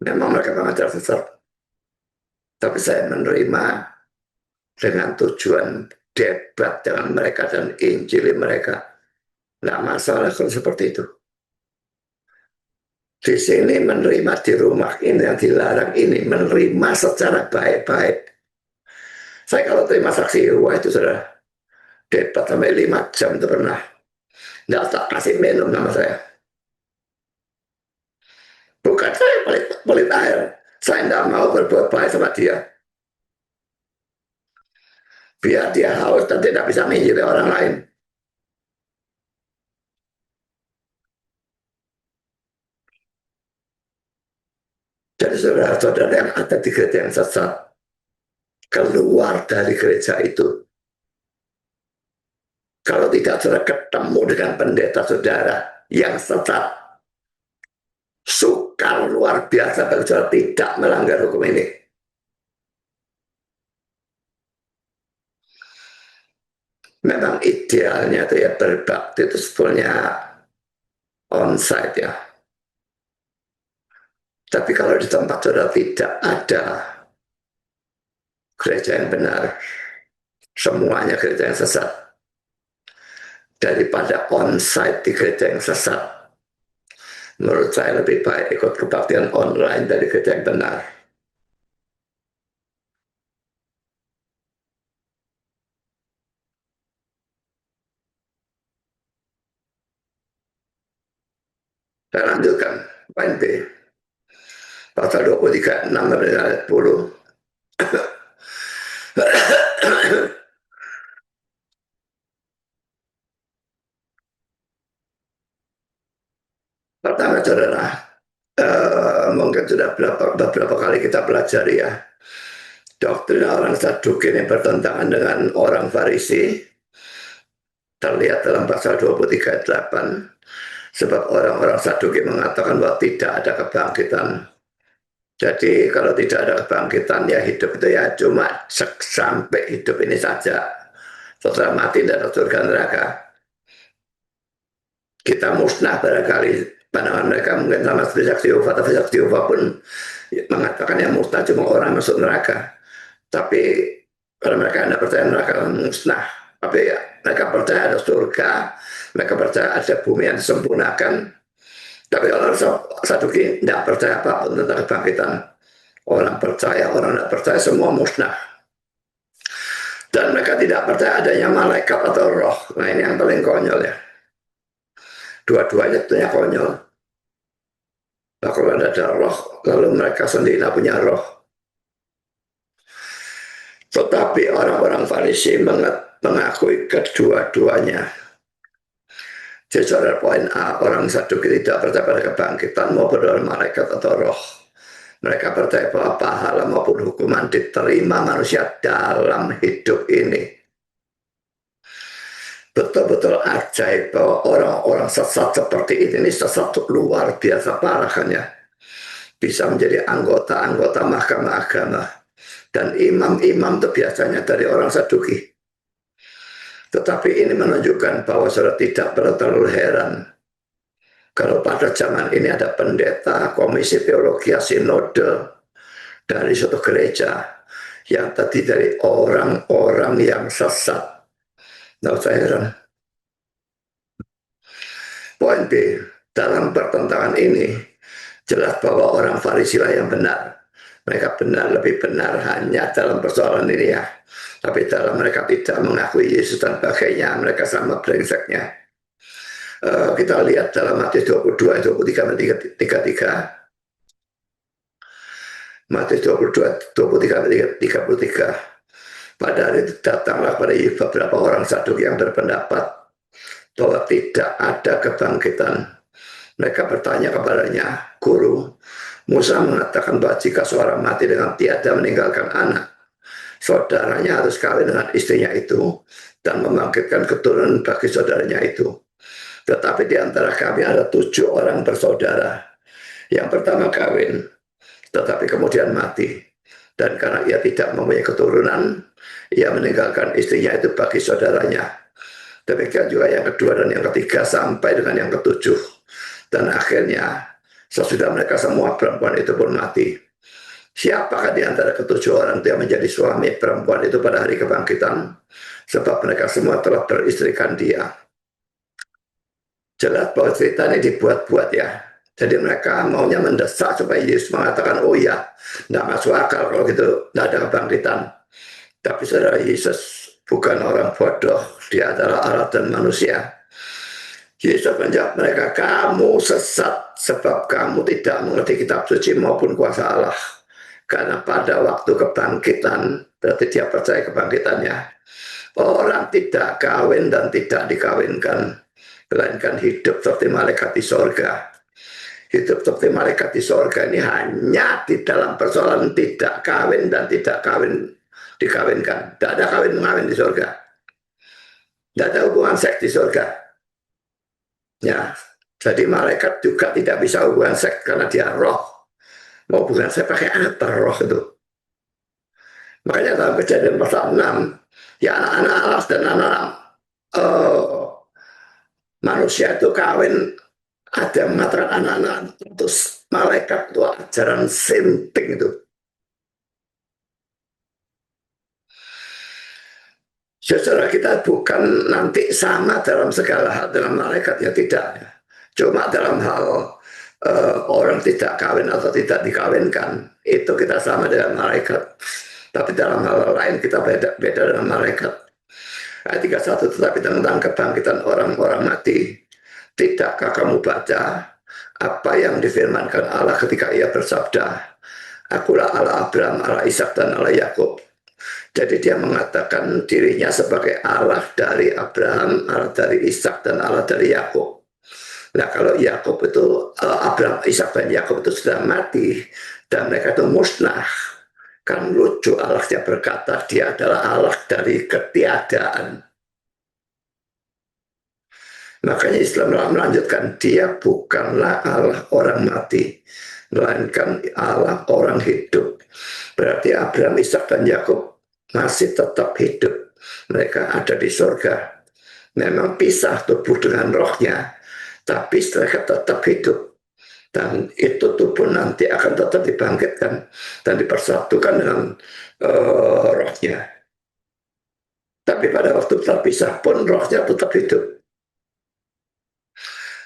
Memang mereka mengajar sesat. Tapi saya menerima dengan tujuan debat dengan mereka dan injili mereka. Nggak masalah kalau seperti itu. Di sini menerima di rumah ini yang dilarang ini, menerima secara baik-baik. Saya kalau terima saksi Yehova itu sudah debat sampai 5 jam itu pernah. Nggak tak kasih minum nama saya. Bukan saya pelit air. Saya tidak mau berbuat baik sama dia. Biar dia haus dan tidak bisa menjadi orang lain. Jadi saudara-saudara yang ada di gereja yang sesat, keluar dari gereja itu. Kalau tidak saudara ketemu dengan pendeta saudara yang sesat, sukar luar biasa bagi saudara tidak melanggar hukum ini. Memang idealnya itu ya berbakti itu sebetulnya onsite ya. Tapi kalau di tempat saudara tidak ada gereja yang benar, semuanya gereja yang sesat, daripada onsite di gereja yang sesat, menurut saya lebih baik ikut kebaktian online dari gereja yang benar. Saya lanjutkan poin B. Pasal 23, 6 ayat 10. Pertama saudara, mungkin sudah berapa beberapa kali kita pelajari ya. Doktrin orang Saduki ini bertentangan dengan orang Farisi. Terlihat dalam pasal 23 ayat 8. Sebab orang-orang Saduki mengatakan bahwa tidak ada kebangkitan. Jadi kalau tidak ada kebangkitan ya hidup itu ya cuma sampai hidup ini saja. Setelah mati dan surga neraka. Kita musnah barangkali pandangan mereka mungkin sama seperti saksi Yehova, tapi saksi Yehova pun mengatakan yang musnah cuma orang masuk neraka. Tapi kalau mereka tidak percaya neraka musnah, tapi ya, mereka percaya ada surga, mereka percaya ada bumi yang disempurnakan. Tapi orang Saduki tidak percaya apapun tentang kebangkitan. Orang percaya, orang tidak percaya, semua musnah. Dan mereka tidak percaya adanya malaikat atau roh. Nah ini yang paling konyol ya. Dua-duanya tentunya konyol. Nah, kalau ada roh, lalu mereka sendiri tidak punya roh. Tetapi orang-orang Farisi mengakui kedua-duanya. Jadi saudara poin A, orang Saduki tidak percaya pada kebangkitan maupun pada malaikat atau roh. Mereka percaya bahwa pahala maupun hukuman diterima manusia dalam hidup ini. Betul-betul ajaib bahwa orang-orang sesat seperti ini sesat luar biasa parah kan ya. Bisa menjadi anggota-anggota mahkamah agama. Dan imam-imam itu biasanya dari orang Saduki. Tetapi ini menunjukkan bahwa saudara tidak perlu terlalu heran. Kalau pada zaman ini ada pendeta, komisi teologi, sinode dari suatu gereja yang tadi dari orang-orang yang sesat. Tidak usah heran. Poin B, dalam pertentangan ini jelas bahwa orang Farisi lah yang benar. Mereka benar, lebih benar hanya dalam persoalan ini ya. Tapi dalam mereka tidak mengakui Yesus dan bagainya, mereka sama brengseknya. Kita lihat dalam Matius 22, 23, 33. Matius 22, 23, 33. Pada hari itu datanglah pada Yesus beberapa orang Saduki yang berpendapat bahwa tidak ada kebangkitan. Mereka bertanya kepadanya, Guru, Musa mengatakan bahwa jika seorang mati dengan tiada meninggalkan anak, saudaranya harus kawin dengan istrinya itu dan membangkitkan keturunan bagi saudaranya itu. Tetapi di antara kami ada 7 orang bersaudara. Yang pertama kawin, tetapi kemudian mati. Dan karena ia tidak mempunyai keturunan, ia meninggalkan istrinya itu bagi saudaranya. Demikian juga yang kedua dan yang ketiga sampai dengan yang ketujuh. Dan akhirnya sesudah mereka semua perempuan itu pun mati. Siapakah di antara ketujuh orang itu yang menjadi suami perempuan itu pada hari kebangkitan? Sebab mereka semua telah beristrikan dia. Jelas bahwa cerita ini dibuat-buat ya. Jadi mereka maunya mendesak supaya Yesus mengatakan, oh ya, tidak masuk akal kalau gitu, tidak ada kebangkitan. Tapi saudara, Yesus bukan orang bodoh, dia adalah Allah dan manusia. Yesus menjawab mereka, kamu sesat sebab kamu tidak mengerti kitab suci maupun kuasa Allah. Karena pada waktu kebangkitan, berarti dia percaya kebangkitannya, orang tidak kawin dan tidak dikawinkan, melainkan hidup seperti malaikat di sorga. Hidup seperti malaikat di sorga ini hanya di dalam persoalan tidak kawin dan tidak kawin dikawinkan. Tidak ada kawin-mengawin di sorga. Tidak ada hubungan seks di sorga. Ya, jadi malaikat juga tidak bisa hubungan seks karena dia roh. Mau hubungan seks pakai apa roh itu? Makanya dalam Kejadian pasal 6, ya anak-anak Allah dan anak-anak manusia itu kawin, ada yang mengatakan anak-anak terus malaikat itu ajaran simping itu. Saudara, kita bukan nanti sama dalam segala hal dengan malaikat, ya tidak. Cuma dalam hal orang tidak kawin atau tidak dikawinkan, itu kita sama dengan malaikat. Tapi dalam hal lain kita beda dengan malaikat. Ayat 31, tetapi tentang kebangkitan orang-orang mati, tidakkah kamu baca apa yang difirmankan Allah ketika ia bersabda, Akulah Allah Abraham, Allah Ishak dan Allah Yakub. Jadi dia mengatakan dirinya sebagai Allah dari Abraham, Allah dari Ishak dan Allah dari Yakub. Nah kalau Yakub itu Abraham, Ishak dan Yakub itu sudah mati dan mereka itu musnah. Kan lucu Allahnya berkata dia adalah Allah dari ketiadaan. Makanya Islam melanjutkan dia bukanlah Allah orang mati, melainkan Allah orang hidup. Berarti Abraham, Ishak dan Yakub masih tetap hidup. Mereka ada di surga. Memang pisah tubuh dengan rohnya, tapi mereka tetap hidup. Dan itu tubuh nanti akan tetap dibangkitkan dan dipersatukan dengan rohnya. Tapi pada waktu terpisah pun rohnya tetap hidup.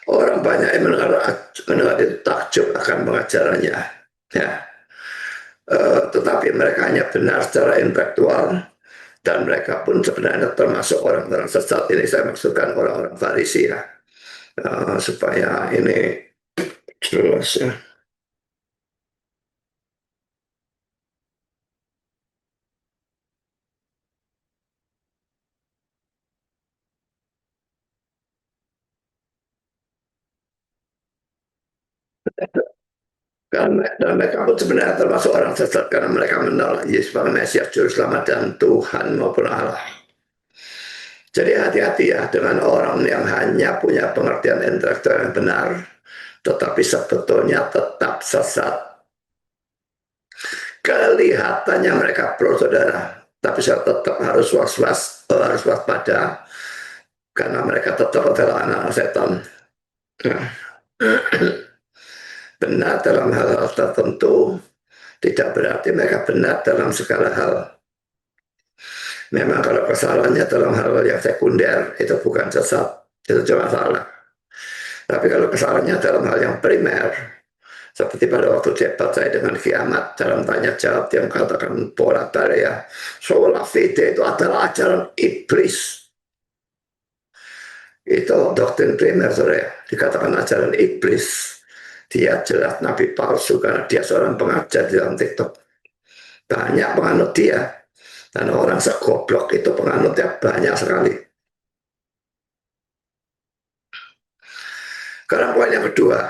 Orang banyak yang mendengar itu takjub akan pengajarannya. Ya. Tetapi mereka hanya benar secara intelektual dan mereka pun sebenarnya termasuk orang-orang sesat. Ini saya maksudkan orang-orang Farisi ya. Supaya ini jelas ya. Dan mereka pun sebenarnya termasuk orang sesat karena mereka menolak Yesus sebagai Mesias Juru Selamat dan Tuhan maupun Allah. Jadi hati-hati ya dengan orang yang hanya punya pengertian intelektual yang benar, tetapi sebetulnya tetap sesat. Kelihatannya mereka pro saudara, tapi saya tetap harus harus waspada karena mereka tetap adalah anak setan. Nah, benar dalam hal-hal tertentu tidak berarti mereka benar dalam segala hal. Memang kalau kesalahannya dalam hal yang sekunder itu bukan sesat, itu cuma salah. Tapi kalau kesalahannya dalam hal yang primer, seperti pada waktu debat saya dengan Kiamat dalam tanya jawab yang katakan bolak balik ya, sola fide itu adalah ajaran iblis. Itu doktrin primer saudara, dikatakan ajaran iblis. Dia jelas nabi palsu karena dia seorang pengajar di dalam TikTok. Banyak penganut dia. Dan orang segoblok itu penganutnya banyak sekali. Sekarang poin yang kedua,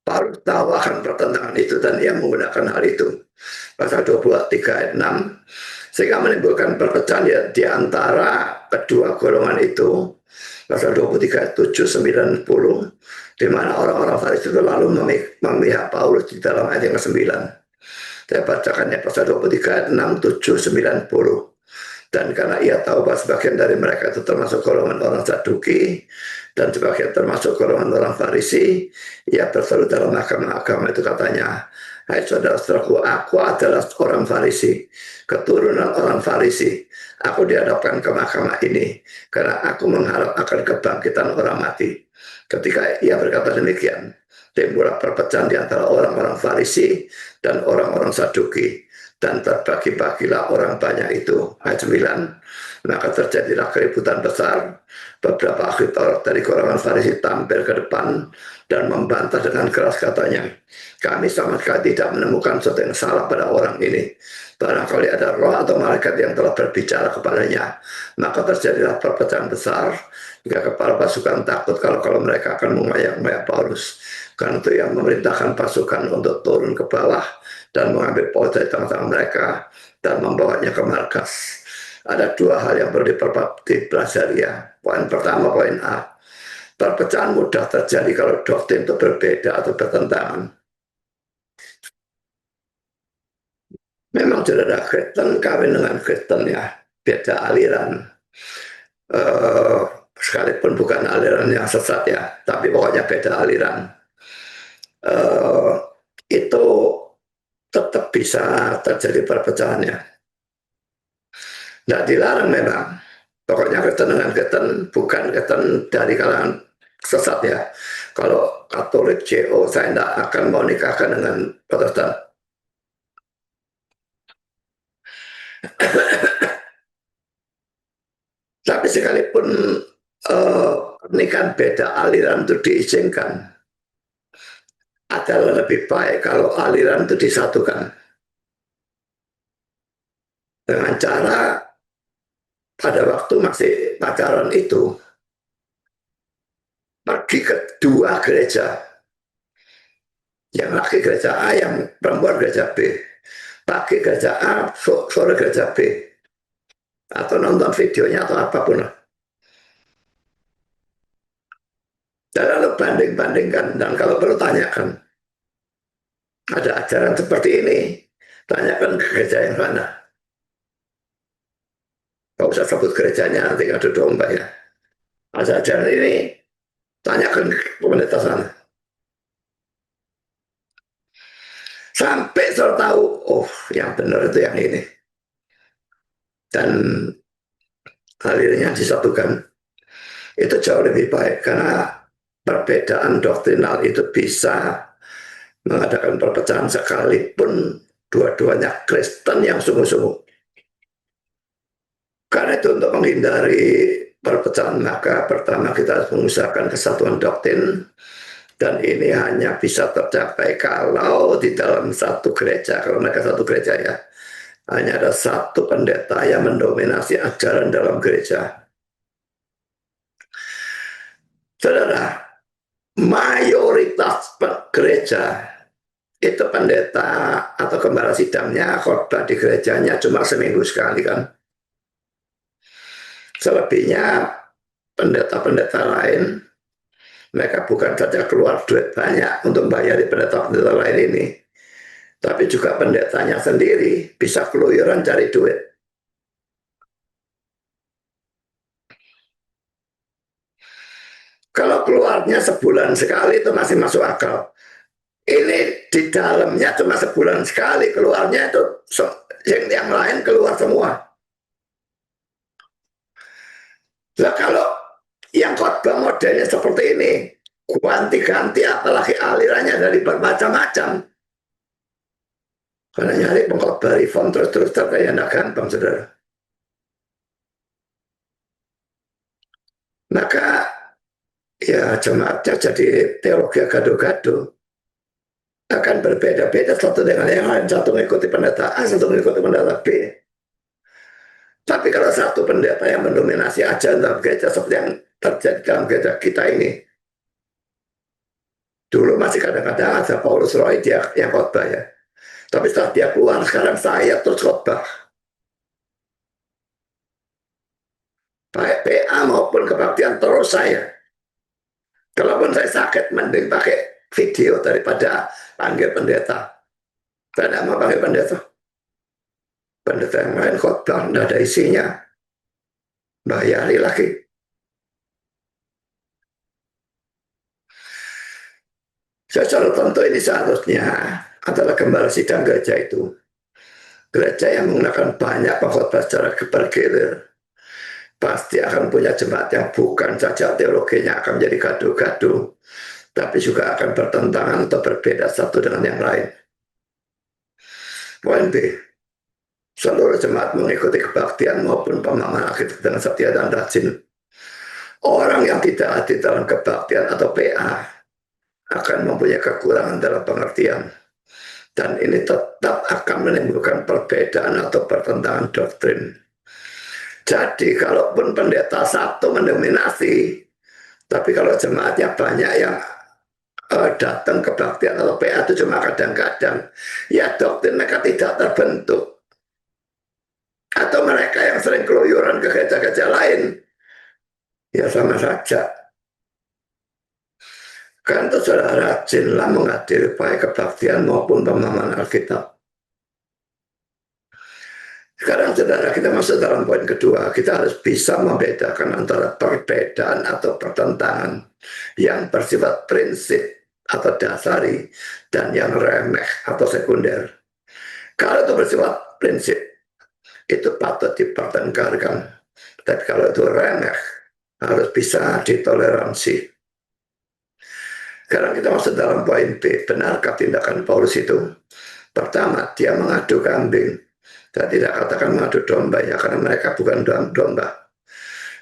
Paulus tahu akan pertentangan itu dan ia menggunakan hal itu. Pasal 23 ayat 6, sehingga menimbulkan perpecahan di antara kedua golongan itu. Pasal 23 ayat 7, 9, 10, di mana orang-orang Farisi itu lalu memihak Paulus di dalam ayat yang ke-9. Saya bacakannya pasal 23 ayat 6, 7, 9, 10. Dan karena ia tahu bahwa sebagian dari mereka itu termasuk golongan orang Saduki dan sebagian termasuk golongan orang Farisi, ia berseru dalam mahkamah agama itu katanya, hai saudara-saudaraku, aku adalah orang Farisi, keturunan orang Farisi. Aku dihadapkan ke mahkamah ini karena aku mengharap akan kebangkitan orang mati. Ketika ia berkata demikian, timbullah perpecahan di antara orang-orang Farisi dan orang-orang Saduki. Dan terbagi-bagilah orang banyak itu. Ayat 9, maka terjadilah keributan besar. Beberapa ahli Taurat dari golongan Farisi tampil ke depan dan membantah dengan keras katanya, kami sama sekali tidak menemukan sesuatu yang salah pada orang ini. Barangkali ada roh atau malaikat yang telah berbicara kepadanya. Maka terjadilah perpecahan besar hingga kepala pasukan takut kalau mereka akan mengoyak-ngoyak Paulus. Karena itu yang memerintahkan pasukan untuk turun ke bawah dan mengambil Paulus dari tengah-tengah mereka dan membawanya ke markas. Ada dua hal yang perlu dipelajari ya. Poin pertama, poin A. Perpecahan mudah terjadi kalau doktrin itu berbeda atau bertentangan. Memang saudara Kristen kawin dengan Kristen ya, beda aliran. Sekalipun bukan aliran yang sesat ya, tapi pokoknya beda aliran. Itu tetap bisa terjadi perpecahannya. Tidak dilarang memang. Pokoknya Kristen dengan Kristen bukan Kristen dari kalangan sesat ya. Kalau Katolik CO saya tidak akan mau nikahkan dengan Protestan. Tapi sekalipun pernikahan beda aliran itu diizinkan, adalah lebih baik kalau aliran itu disatukan dengan cara pada waktu masih pacaran itu pagi kedua gereja, yang laki gereja A, yang perempuan gereja B, pagi gereja A, sore gereja B, atau nonton videonya atau apapun lah. Dan lalu banding-bandingkan, dan kalau perlu tanyakan, ada ajaran seperti ini, tanyakan ke gereja yang mana. Gak usah sebut gerejanya, nanti ada domba ya. Ada ajaran ini, tanyakan ke pendeta sana. Sampai saya tahu, oh yang benar itu yang ini. Dan akhirnya disatukan. Itu jauh lebih baik, karena perbedaan doktrinal itu bisa mengadakan perpecahan sekalipun dua-duanya Kristen yang sungguh-sungguh. Karena itu untuk menghindari perpecahan, maka pertama kita harus mengusahakan kesatuan doktrin, dan ini hanya bisa tercapai kalau di dalam satu gereja, kalau mereka satu gereja ya, hanya ada satu pendeta yang mendominasi ajaran dalam gereja. Saudara, mayoritas gereja itu pendeta atau gembala sidangnya khotbah di gerejanya cuma seminggu sekali kan. Selebihnya pendeta-pendeta lain, mereka bukan saja keluar duit banyak untuk bayar pendeta-pendeta lain ini, tapi juga pendetanya sendiri bisa keluyuran cari duit. Kalau keluarnya sebulan sekali itu masih masuk akal. Ini di dalamnya cuma sebulan sekali, keluarnya itu yang lain keluar semua. Nah kalau yang khotbah modelnya seperti ini, ganti-ganti apalagi alirannya dari bermacam-macam. Karena nyari pengkhotbah reform terus-terus kayak tidak gampang, saudara. Maka ya jemaatnya jadi teologi gado-gado. Akan berbeda-beda satu dengan yang lain. Satu mengikuti pendeta A, satu mengikuti pendeta B. Tapi kalau satu pendeta yang mendominasi ajaran dalam gereja seperti yang terjadi dalam gereja kita ini, dulu masih kadang-kadang ada Paulus Roy dia yang khotbah ya. Tapi setelah dia keluar, sekarang saya terus khotbah. Baik PA maupun kebaktian terus saya. Kalaupun saya sakit, mending pakai video daripada panggil pendeta. Saya tidak mau panggil pendeta. Pendeta yang lain khotbah, tidak ada isinya. Bayari lagi. Secara tentu ini seharusnya adalah gembala sidang gereja itu. Gereja yang menggunakan banyak pengkhotbah secara bergilir pasti akan punya jemaat yang bukan saja teologinya akan menjadi gaduh-gaduh, tapi juga akan bertentangan atau berbeda satu dengan yang lain. Poin B, seluruh jemaat mengikuti kebaktian maupun pemahaman Alkitab dengan setia dan rajin. Orang yang tidak hadir dalam kebaktian atau PA akan mempunyai kekurangan dalam pengertian, dan ini tetap akan menimbulkan perbedaan atau pertentangan doktrin. Jadi kalaupun pendeta satu mendominasi, tapi kalau jemaatnya banyak yang datang kebaktian atau PA itu cuma kadang-kadang, ya doktrin mereka tidak terbentuk. Atau mereka yang sering keluyuran ke gereja-gereja lain, ya sama saja. Kan itu sudah rajinlah menghadiri baik kebaktian maupun pemahaman Alkitab. Sekarang saudara kita masuk dalam poin kedua, kita harus bisa membedakan antara perbedaan atau pertentangan yang bersifat prinsip atau dasari dan yang remeh atau sekunder. Kalau itu bersifat prinsip, itu patut dipertengkarkan. Tapi kalau itu remeh, harus bisa ditoleransi. Sekarang kita masuk dalam poin B, benarkah tindakan Paulus itu? Pertama, dia mengadu kambing. Saya tidak katakan mengadu domba ya, karena mereka bukan domba.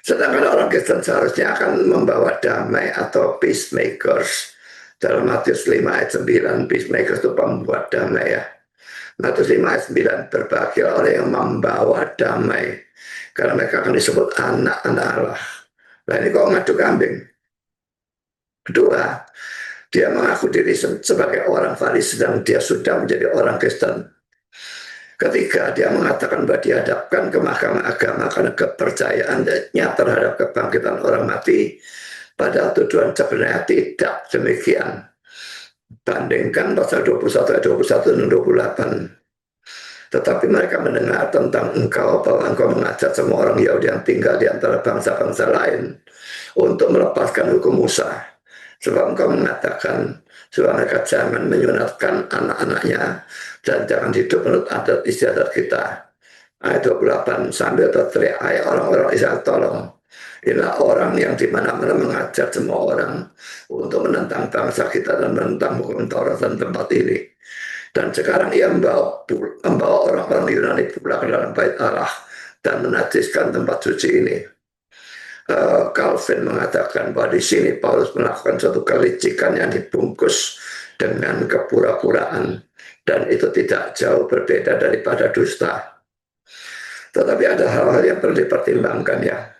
Sedangkan orang Kristen seharusnya akan membawa damai atau peacemakers. Dalam Matius 5 ayat 9, peacemakers itu pembuat damai ya. Matius 5 ayat 9, berbahagia orang yang membawa damai, karena mereka akan disebut anak-anak Allah. Nah ini kok ngadu kambing? Kedua, dia mengaku diri sebagai orang Farisi dan dia sudah menjadi orang Kristen. Ketiga, dia mengatakan bahwa dihadapkan ke mahkamah agama karena kepercayaannya terhadap kebangkitan orang mati, padahal tujuan sebenarnya tidak demikian. Bandingkan pasal 21 ayat 21 dan 28. Tetapi mereka mendengar tentang engkau, bahwa engkau mengajak semua orang Yahudi yang tinggal di antara bangsa-bangsa lain untuk melepaskan hukum Musa. Sebab engkau mengatakan supaya mereka jangan menyunatkan anak-anaknya dan jangan hidup menurut adat istiadat kita. Ayat 28, sambil terteriak, hai orang-orang Israel, tolong. Inilah orang yang dimana-mana mengajar semua orang untuk menentang bangsa kita dan menentang hukum Taurat dan tempat ini. Dan sekarang ia membawa orang-orang Yunani pulang ke dalam bait Allah dan menajiskan tempat suci ini. Calvin mengatakan bahwa di sini Paulus melakukan suatu kelicikan yang dibungkus dengan kepura-puraan, dan itu tidak jauh berbeda daripada dusta. Tetapi ada hal-hal yang perlu dipertimbangkan ya.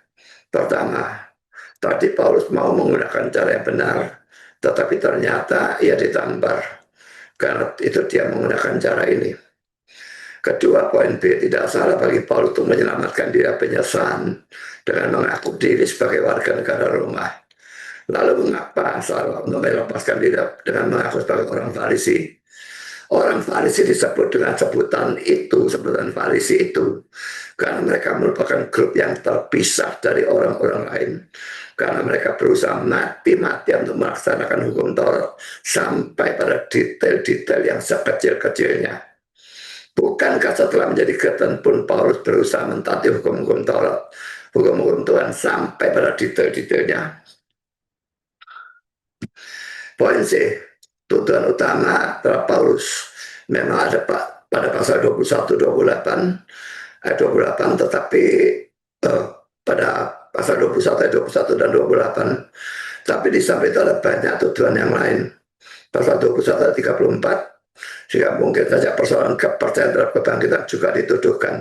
Pertama, tadi Paulus mau menggunakan cara yang benar, tetapi ternyata ia ditampar. Karena itu dia menggunakan cara ini. Kedua, poin B, tidak salah bagi Paulus untuk menyelamatkan diri penyesalan dengan mengaku diri sebagai warga negara Roma. Lalu mengapa salah untuk melepaskan diri dengan mengaku sebagai orang Farisi? Orang Farisi disebut dengan sebutan Farisi itu, karena mereka merupakan grup yang terpisah dari orang-orang lain. Karena mereka berusaha mati-matian untuk melaksanakan hukum Taurat sampai pada detail-detail yang sekecil-kecilnya. Bukankah setelah menjadi Kristen pun Paulus berusaha mentaati hukum-hukum Taurat, hukum-hukum Tuhan sampai pada detail-detailnya? Poin C, tujuan utama terhadap Paulus memang ada pada pasal 21-28 ayat 28, tetapi pada pasal 21 ayat 21 dan 28. Tapi di samping itu ada banyak tujuan yang lain. Pasal 21 ayat 34, sehingga mungkin saja persoalan kepercayaan terhadap kebangkitan juga dituduhkan.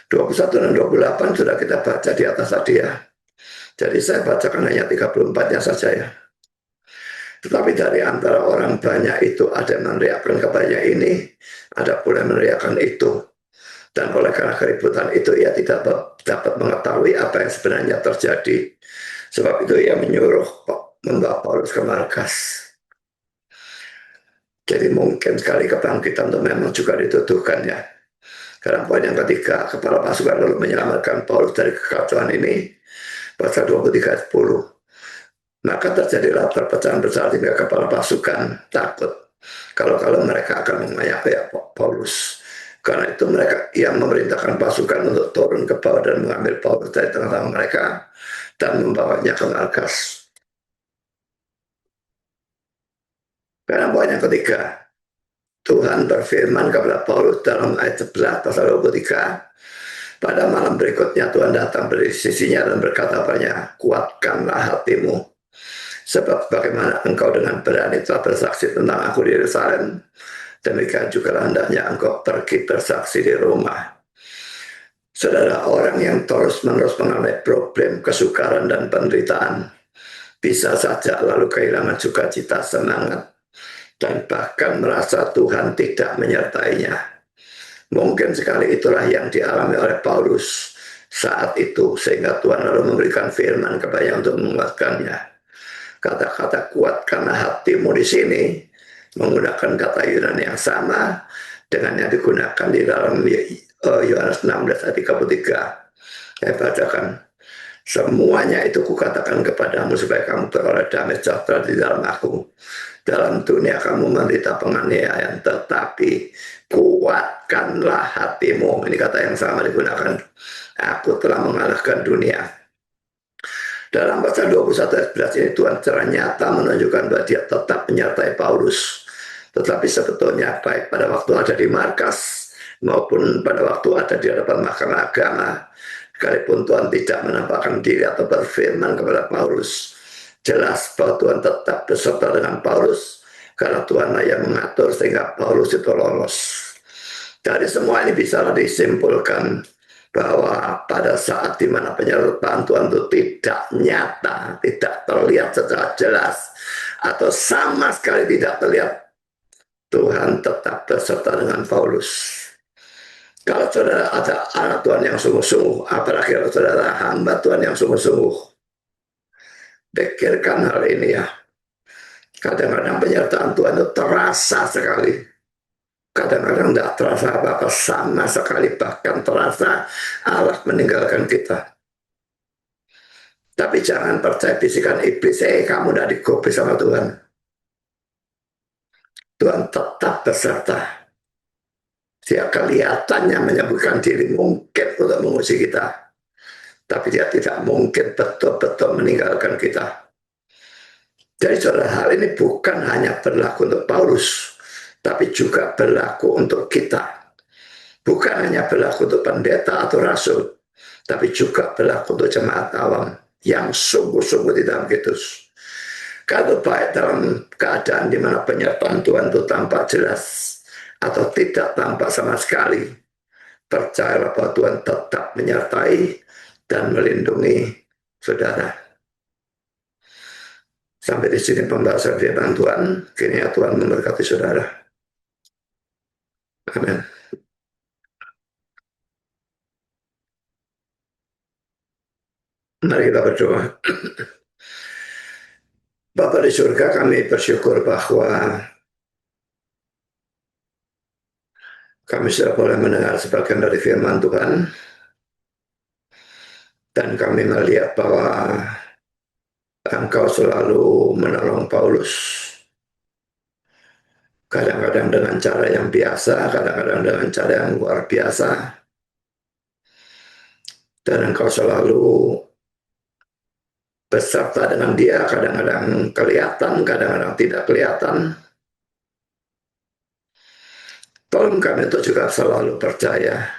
21 dan 28 sudah kita baca di atas tadi ya. Jadi saya bacakan hanya 34-nya saja ya. Tetapi dari antara orang banyak itu ada yang meneriakkan kebanyak ini, ada pula yang meneriakkan itu. Dan oleh karena keributan itu ia tidak dapat mengetahui apa yang sebenarnya terjadi. Sebab itu ia menyuruh membawa Paulus ke markas. Jadi mungkin sekali kebangkitan itu memang juga dituduhkan ya. Karena poin yang ketiga, kepala pasukan lalu menyelamatkan Paulus dari kekacauan ini. Pasal 23 ayat 10. Maka terjadilah perpecahan besar hingga kepala pasukan takut kalau mereka akan mengayak Paulus. Karena itu mereka yang memerintahkan pasukan untuk turun ke bawah dan mengambil Paulus dari tengah-tengah mereka dan membawanya ke markas. Karena poin yang ketiga, Tuhan berfirman kepada Paulus dalam ayat 11 pasal 23, pada malam berikutnya Tuhan datang berdiri di sisinya dan berkata padanya, kuatkanlah hatimu. Sebab bagaimana engkau dengan berani telah bersaksi tentang aku di Yerusalem, demikian juga hendaknya engkau pergi bersaksi di Roma. Saudara, orang yang terus-menerus mengalami problem, kesukaran, dan penderitaan, bisa saja lalu kehilangan sukacita, semangat, dan bahkan merasa Tuhan tidak menyertainya. Mungkin sekali itulah yang dialami oleh Paulus saat itu, sehingga Tuhan lalu memberikan firman kepadanya untuk menguatkannya. Kata-kata kuatkanlah hatimu di sini menggunakan kata Yunani yang sama dengan yang digunakan di dalam Yohanes 16 ayat 33. Saya bacakan. Semuanya itu kukatakan kepadamu supaya kamu beroleh damai sejahtera di dalam aku. Dalam dunia kamu menderita penganiayaan, tetapi kuatkanlah hatimu. Ini kata yang sama digunakan. Aku telah mengalahkan dunia. Dalam pasal 21 ayat 11 ini Tuhan secara nyata menunjukkan bahwa dia tetap menyertai Paulus. Tetapi sebetulnya baik pada waktu ada di markas maupun pada waktu ada di hadapan mahkamah agama, sekalipun Tuhan tidak menampakkan diri atau berfirman kepada Paulus, jelas bahwa Tuhan tetap beserta dengan Paulus, karena Tuhanlah yang mengatur sehingga Paulus itu lolos. Dari semua ini bisa disimpulkan bahwa pada saat di mana penyertaan Tuhan itu tidak nyata, tidak terlihat secara jelas, atau sama sekali tidak terlihat, Tuhan tetap beserta dengan Paulus. Kalau saudara ada anak Tuhan yang sungguh-sungguh, apalagi kalau saudara hamba Tuhan yang sungguh-sungguh, pikirkan hal ini ya. Kadang-kadang penyertaan Tuhan itu terasa sekali. Kadang-kadang tidak terasa apa-apa sama sekali, bahkan terasa Allah meninggalkan kita. Tapi jangan percaya bisikan iblis, kamu tidak digubris sama Tuhan. Tuhan tetap beserta. Dia kelihatannya menyebutkan diri mungkin untuk menguji kita, tapi dia tidak mungkin betul-betul meninggalkan kita. Jadi saudara, hal ini bukan hanya berlaku untuk Paulus, tapi juga berlaku untuk kita. Bukan hanya berlaku untuk pendeta atau rasul, tapi juga berlaku untuk jemaat awam yang sungguh-sungguh di dalam Kristus. Kalau baik dalam keadaan di mana penyertaan Tuhan itu tampak jelas atau tidak tampak sama sekali, percayalah bahwa Tuhan tetap menyertai dan melindungi saudara. Sampai di sini pembahasan firman Tuhan. Kiranya Tuhan memberkati saudara. Amin. Mari kita berdoa. Bapa di surga, kami bersyukur bahwa kami sudah boleh mendengar sebagian dari firman Tuhan, dan kami melihat bahwa Engkau selalu menolong Paulus. Kadang-kadang dengan cara yang biasa, kadang-kadang dengan cara yang luar biasa. Dan Engkau selalu beserta dengan dia, kadang-kadang kelihatan, kadang-kadang tidak kelihatan. Tolong kami untuk juga selalu percaya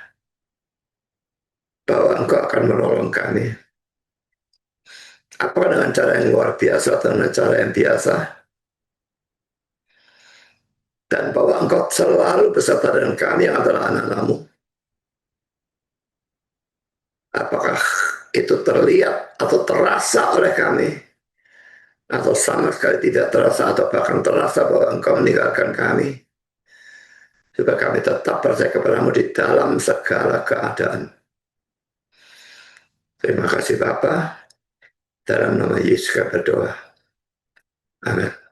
bahwa Engkau akan menolong kami. Apa dengan cara yang luar biasa atau dengan cara yang biasa. Dan bahwa Engkau selalu beserta dengan kami yang adalah anak-anak-Mu. Apakah itu terlihat atau terasa oleh kami, atau sama sekali tidak terasa, atau bahkan terasa bahwa Engkau meninggalkan kami, supaya kami tetap percaya kepada-Mu di dalam segala keadaan. Terima kasih Bapa. Dalam nama Yesus kami berdoa. Amin.